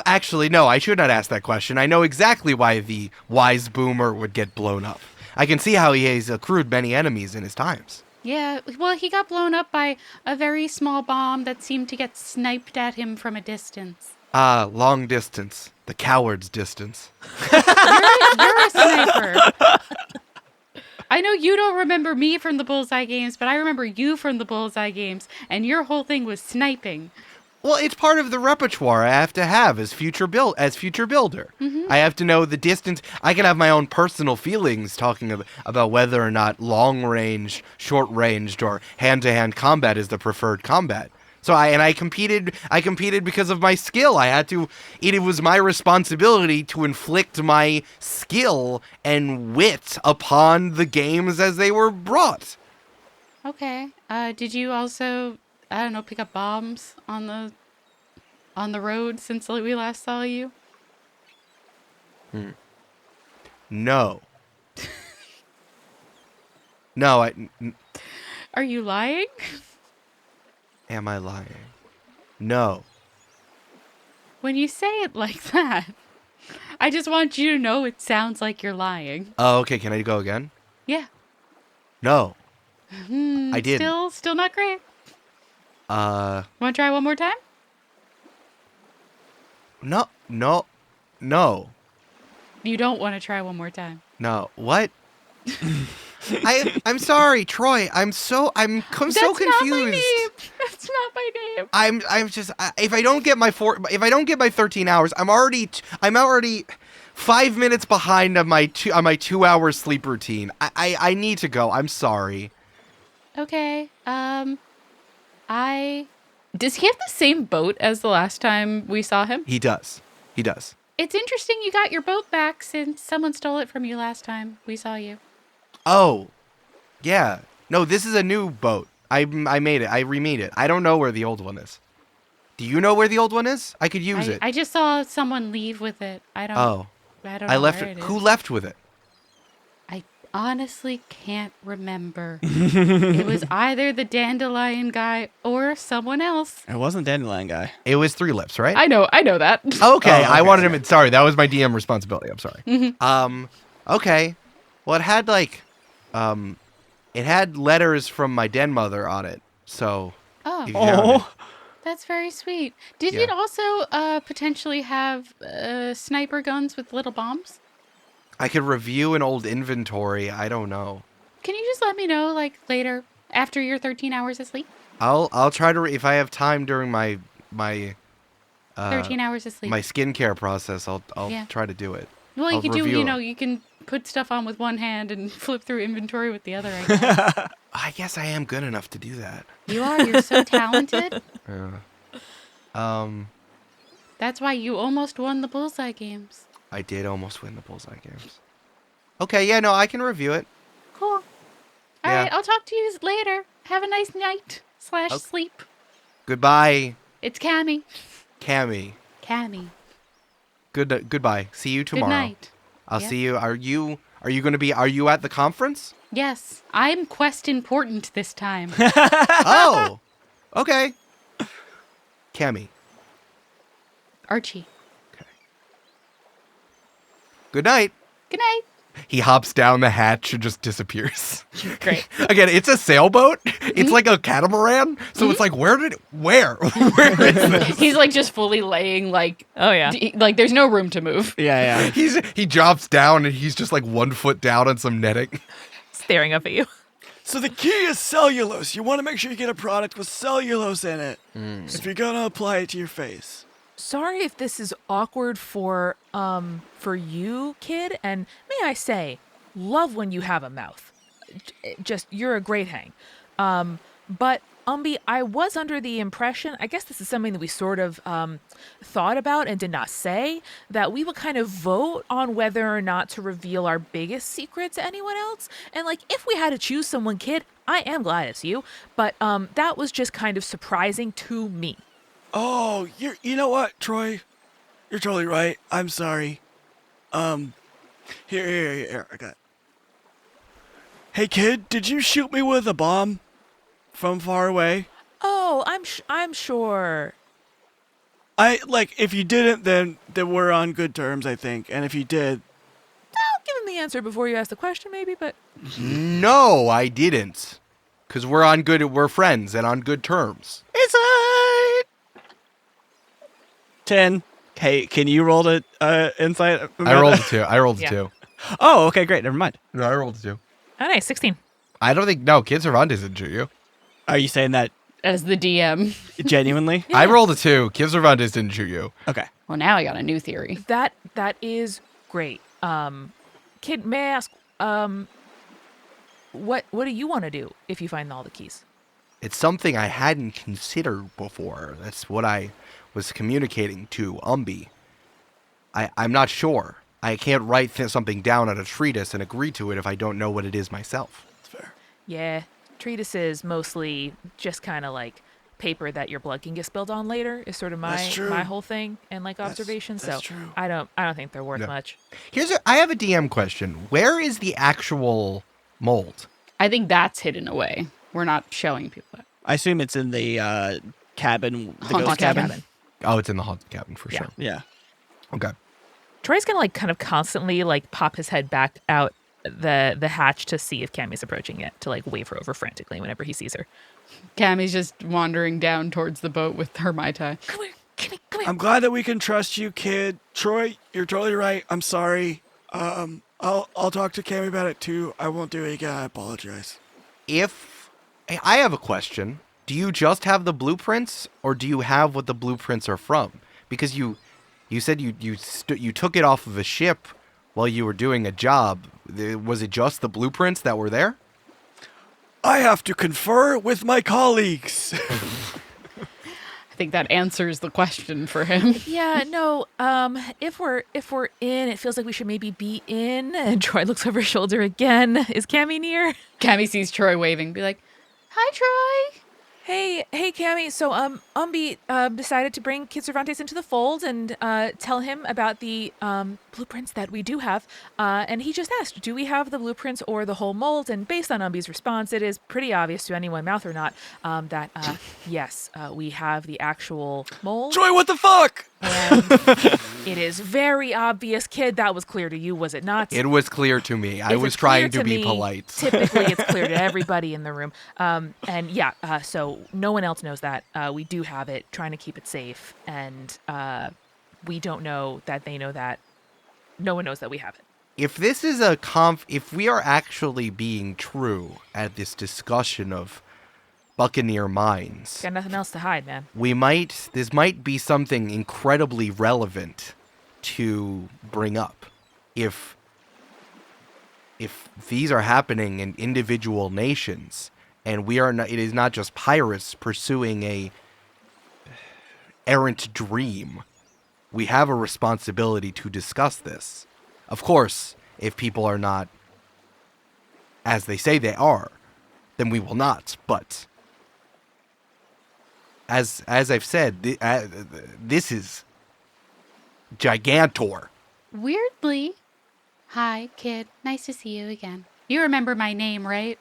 Actually, no, I should not ask that question. I know exactly why the wise boomer would get blown up. I can see how he has accrued many enemies in his times. Yeah, well, he got blown up by a very small bomb that seemed to get sniped at him from a distance. Long distance. The coward's distance. You're a sniper. I know you don't remember me from the Bullseye games, but I remember you from the Bullseye games, and your whole thing was sniping. Well, it's part of the repertoire I have to have as future builder. Mm-hmm. I have to know the distance. I can have my own personal feelings talking about whether or not long range, short ranged, or hand to hand combat is the preferred combat. So I competed because of my skill. I had to. It was my responsibility to inflict my skill and wit upon the games as they were brought. Okay. Did you also, I don't know, pick up bombs on the road since we last saw you? No. No, Are you lying? am I lying? No. When you say it like that, I just want you to know it sounds like you're lying. Oh, okay. Can I go again? Yeah. No. I didn't. Still not great. Uh, Want to try one more time? no. You don't want to try one more time. No. What? I'm sorry, Troy. I'm so confused. That's not my name. That's not my name. I'm just if I don't get my 13 hours, I'm already 5 minutes behind on my 2-hour sleep routine. I need to go. I'm sorry. Okay. Does he have the same boat as the last time we saw him? He does. It's interesting you got your boat back since someone stole it from you last time we saw you. Oh, yeah. No, this is a new boat. I made it. I remade it. I don't know where the old one is. Do you know where the old one is? I could use it. I just saw someone leave with it. I don't know I left where it. it Who is. left with it? I honestly can't remember. It was either the dandelion guy or someone else. It wasn't Dandelion Guy. It was 3 Lips, right? I know that. Okay, I okay. wanted him. Sorry, that was my DM responsibility. I'm sorry. Okay. Well, it had it had letters from my den mother on it. So. if you found it- That's very sweet. Did Yeah. it also potentially have sniper guns with little bombs? I could review an old inventory. I don't know. Can you just let me know, like, later, after your 13 hours of sleep? I'll try to if I have time during my 13 hours of sleep. my skincare process. I'll Yeah. try to do it. Well, you I'll can do, review you it. know, you can put stuff on with one hand and flip through inventory with the other, I guess. I guess I am good enough to do that. You are. You're so talented. That's why you almost won the Bullseye games. I did almost win the Bullseye games. Okay, yeah, no, I can review it. Cool. All Yeah. right, I'll talk to you later. Have a nice night / sleep. Goodbye, It's Cammy. Cammy. Cammy. Goodbye. See you tomorrow. Good night. I'll Yeah. see you. Are you at the conference? Yes, I'm quest important this time. Oh, okay. Cammy. Archie. Good night. Good night. He hops down the hatch and just disappears. Great. Again, it's a sailboat. It's like a catamaran. So it's like, where is this? He's like just fully laying like, Oh yeah. like there's no room to move. Yeah. He drops down and he's just like 1 foot down on some netting. Staring up at you. So the key is cellulose. You want to make sure you get a product with cellulose in it. If you're gonna apply it to your face. Sorry if this is awkward for you, kid, and may I say, love when you have a mouth. Just you're a great hang. But Umbi, I was under the impression, I guess this is something that we sort of thought about and did not say, that we would kind of vote on whether or not to reveal our biggest secret to anyone else. And like, if we had to choose someone, kid, I am glad it's you. But that was just kind of surprising to me. Oh, you know what, Troy? You're totally right. I'm sorry. Here, I got it. Hey, kid, did you shoot me with a bomb from far away? Oh, I'm sure. If you didn't, then we're on good terms, I think. And if you did, I'll give him the answer before you ask the question, maybe, but... No, I didn't. Because we're friends and on good terms. It's a 10. Hey, can you roll the insight? I rolled a 2. Yeah. 2. Oh, okay, great. Never mind. No, I rolled a 2. Oh, nice, 16. I don't think, no, Kid Cervantes didn't shoot you. Are you saying that As the DM. genuinely? Yeah. I rolled a 2. Kid Cervantes didn't shoot you. Okay. Well, now I got a new theory. That is great. Kid, may I ask, what do you want to do if you find all the keys? It's something I hadn't considered before. That's what I was communicating to Umbi. I'm not sure. I can't write something down on a treatise and agree to it if I don't know what it is myself. it's fair. Yeah, treatises mostly just kind of like paper that your blood can get spilled on later is sort of That's true. my whole thing and like That's- observation. that's So true. I don't think they're worth No. much. I have a DM question. Where is the actual mold? I think that's hidden away. We're not showing people that. I assume it's in the cabin, the Haunted ghost cabin. Oh, it's in the haunted cabin for Yeah. sure. Yeah. Okay. Troy's gonna like kind of constantly like pop his head back out the hatch to see if Cammy's approaching it, to like wave her over frantically whenever he sees her. Cammy's just wandering down towards the boat with her Mai Tai. Come here, Cammy, come here. I'm glad that we can trust you, kid. Troy, you're totally right. I'm sorry. I'll talk to Cammy about it too. I won't do it again. I apologize. I have a question. Do you just have the blueprints, or do you have what the blueprints are from? Because you said you took it off of a ship while you were doing a job. Was it just the blueprints that were there? I have to confer with my colleagues. I think that answers the question for him. Yeah, no. If we're in, it feels like we should maybe be in. And Troy looks over his shoulder again. Is Cammy near? Cammy sees Troy waving, be like, "Hi, Troy." Hey, Cammy. So, Umbi decided to bring Kid Cervantes into the fold and tell him about the blueprints that we do have. And he just asked, do we have the blueprints or the whole mold? And based on Umbi's response, it is pretty obvious to anyone, mouth or not, that yes, we have the actual mold. Troy, what the fuck? And it is very obvious, kid. That was clear to you, was it not? It was clear to me. I If was it's clear trying to be me, polite. Typically, it's clear to everybody in the room. And yeah, so no one else knows that. We do have it, trying to keep it safe. And we don't know that they know that. No one knows that we have it. If this is if we are actually being true at this discussion of Buccaneer Mines, Got nothing else to hide, man. this might be something incredibly relevant to bring up. If these are happening in individual nations, and we are not, it is not just pirates pursuing a errant dream, we have a responsibility to discuss this. Of course, if people are not as they say they are, then we will not. But as I've said, this is gigantor. Weirdly. Hi, kid. Nice to see you again. You remember my name, right?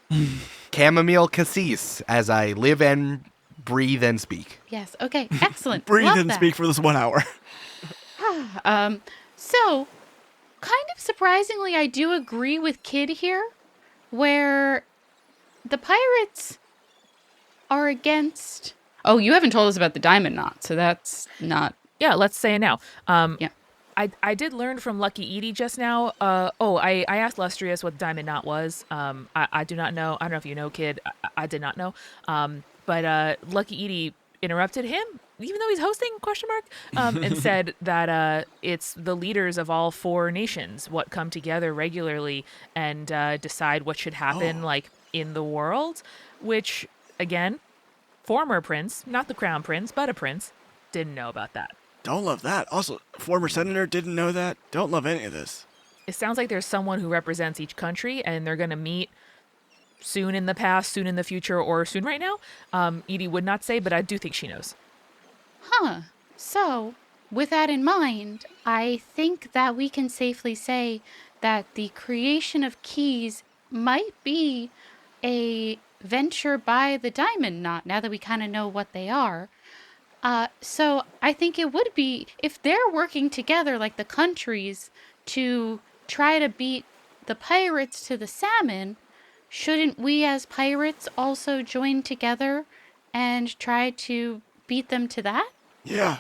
Chamomile Cassis, as I live and breathe and speak. Yes. Okay. Excellent. Breathe Love and that. speak for this 1 hour. So, kind of surprisingly, I do agree with Kid here, where the pirates are against. Oh, you haven't told us about the diamond knot, so that's not. Yeah, let's say it now. Yeah. I did learn from Lucky Edie just now. I asked Lustrious what Diamond Knot was. I do not know. I don't know if you know, kid. I did not know. But Lucky Edie interrupted him, even though he's hosting, ? And said that it's the leaders of all 4 nations what come together regularly and decide what should happen like in the world, which, again, former prince, not the crown prince, but a prince, didn't know about that. Don't love that. Also, former senator didn't know that. Don't love any of this. It sounds like there's someone who represents each country, and they're going to meet soon in the past, soon in the future, or soon right now. Edie would not say, but I do think she knows. Huh. So, with that in mind, I think that we can safely say that the creation of keys might be a venture by the Diamond Knot, now that we kind of know what they are. So I think it would be, if they're working together like the countries to try to beat the pirates to the salmon, shouldn't we as pirates also join together and try to beat them to that? Yeah.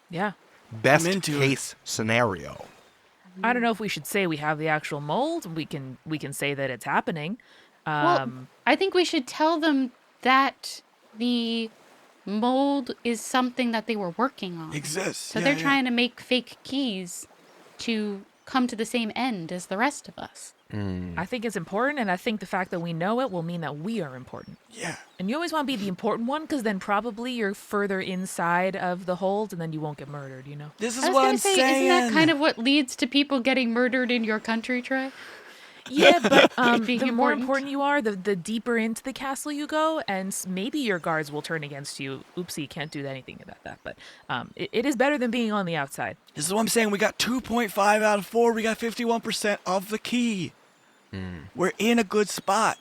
Yeah. Best into case scenario. I don't know if we should say we have the actual mold. We can say that it's happening. Well, I think we should tell them that the mold is something that they were working on. Exists. So they're trying to make fake keys to come to the same end as the rest of us. I think it's important, and I think the fact that we know it will mean that we are important. Yeah. And you always want to be the important one, because then probably you're further inside of the hold, and then you won't get murdered, you know? This is I was what gonna I'm say, saying. isn't that kind of what leads to people getting murdered in your country, Trey? Yeah, but Being the more important. important you are, the deeper into the castle you go, and maybe your guards will turn against you. Oopsie, can't do anything about that. But it is better than being on the outside. This is what I'm saying. We got 2.5 out of 4. We got 51% of the key. We're in a good spot.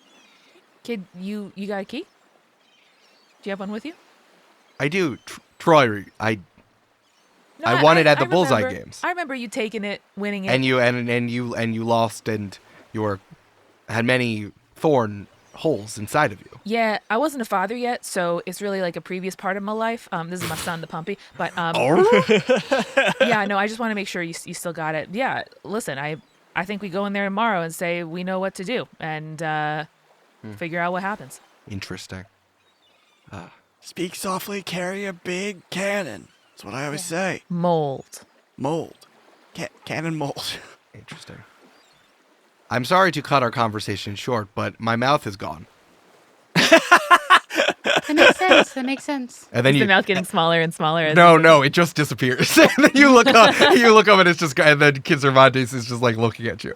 Kid, you got a key? Do you have one with you? I do. Troy, I No, won it at the Bullseye remember- games. I remember you taking it, winning it. and you lost, and you had many thorn holes inside of you. Yeah, I wasn't a father yet, so it's really like a previous part of my life. This is my son, the Pumpy. But yeah, no, I just want to make sure you still got it. Yeah, listen, I think we go in there tomorrow and say we know what to do and figure out what happens. Interesting. Speak softly, carry a big cannon. That's what I always say. Mold. Mold. Cannon mold. Interesting. I'm sorry to cut our conversation short, but my mouth is gone. That makes sense. That makes sense. And then Is you the mouth getting smaller and smaller? As no, it just disappears. And then you look up, and it's just, and then Kid Cervantes is just like looking at you.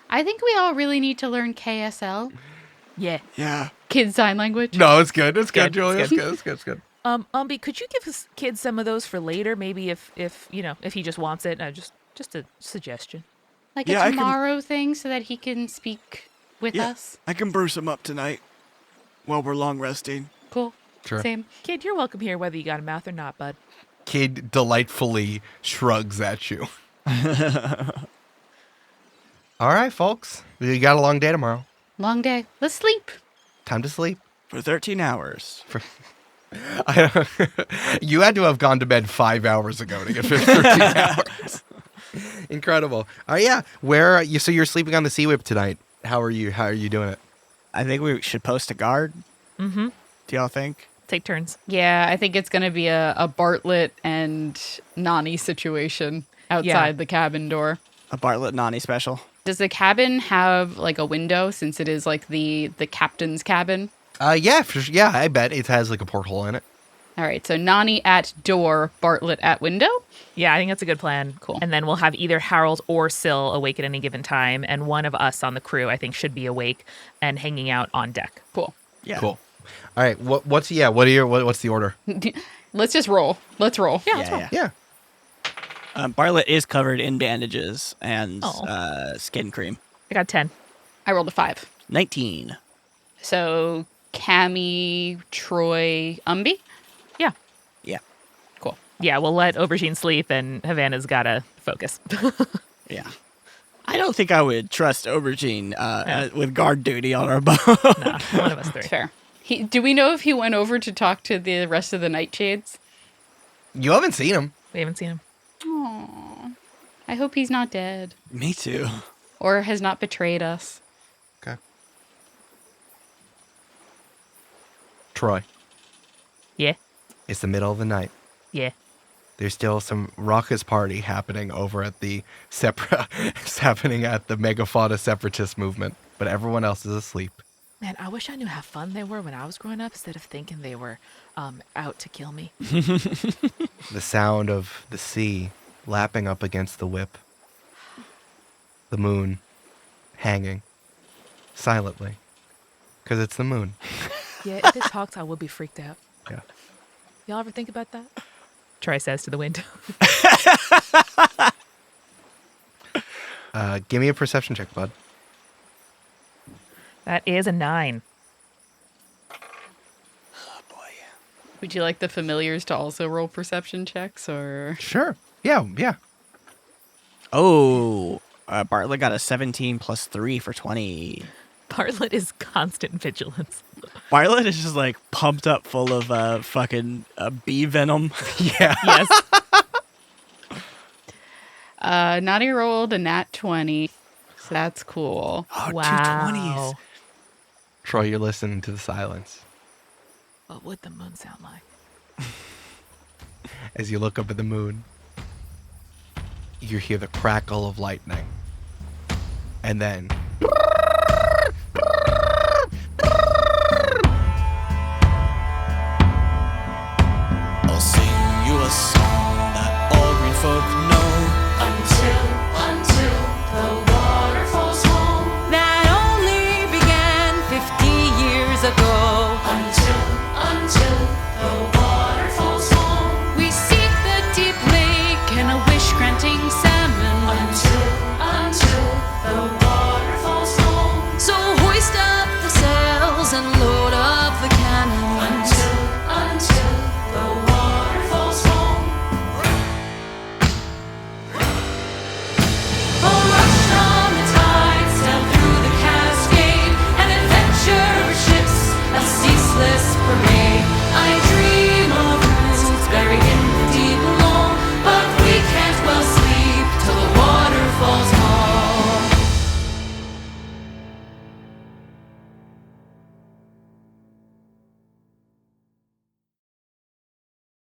I think we all really need to learn KSL, Yeah. Yeah. Kid Sign Language. No, it's good. It's good, Good, Julia. it's It's good. It's good. Umbi, could you give us kids some of those for later? Maybe if he just wants it. Just a suggestion. Like Yeah, I a can- tomorrow thing so that he can speak with Yeah. us. I can brew some up tonight while we're long resting. Cool. Sure. Same. Kid, you're welcome here, whether you got a mouth or not, bud. Kid delightfully shrugs at you. All right, folks. You got a long day tomorrow. Long day. Let's sleep. Time to sleep. For 13 hours. You had to have gone to bed 5 hours ago to get 13 hours. Incredible. Oh yeah. Where are you? So you're sleeping on the Sea Whip tonight. How are you doing it? I think we should post a guard. Mm-hmm. Do y'all think? Take turns. Yeah, I think it's going to be a Bartlett and Nani situation outside the cabin door. A Bartlett Nani special. Does the cabin have like a window since it is like the captain's cabin? Yeah, yeah. I bet it has like a porthole in it. All right, so Nani at door, Bartlett at window. Yeah, I think that's a good plan. Cool. And then we'll have either Harold or Syl awake at any given time, and one of us on the crew, I think, should be awake and hanging out on deck. Cool. Yeah. Cool. All right. What's the order? Let's just roll. Let's roll. Yeah, let's roll. Yeah. Bartlett is covered in bandages and Oh. skin cream. I got 10. I rolled a 5. 19. So Cammy, Troy, Umbi. Yeah. Yeah. Cool. Yeah, we'll let Aubergine sleep, and Havana's got to focus. Yeah. I don't think I would trust Aubergine with guard duty on our boat. Nah, one of us three. That's fair. Do we know if he went over to talk to the rest of the Nightshades? You haven't seen him. We haven't seen him. Aww. I hope he's not dead Me too. or has not betrayed us. Okay. Troy, Yeah. it's the middle of the night. Yeah. There's still some raucous party happening over at the it's happening at the Megafauna separatist movement, but everyone else is asleep. Man, I wish I knew how fun they were when I was growing up instead of thinking they were out to kill me. The sound of the sea lapping up against the whip. The moon hanging silently. Because it's the moon. Yeah, if it talks, I would be freaked out. Yeah. Y'all ever think about that? Troy says to the window. Give me a perception check, bud. That is a 9. Would you like the familiars to also roll perception checks, or? Sure. Yeah. Oh, Bartlett got a 17 plus 3 for 20. Bartlett is constant vigilance. Bartlett is just like pumped up full of fucking bee venom. Yeah. Yes. Naughty rolled a nat 20. So that's cool. Oh, Wow. 2 20s. Troy, you're listening to the silence What would the moon sound like? as you look up at the moon. You hear the crackle of lightning. And then I'll sing you a song that all green folk know. Until the water falls home. That only began 50 years ago.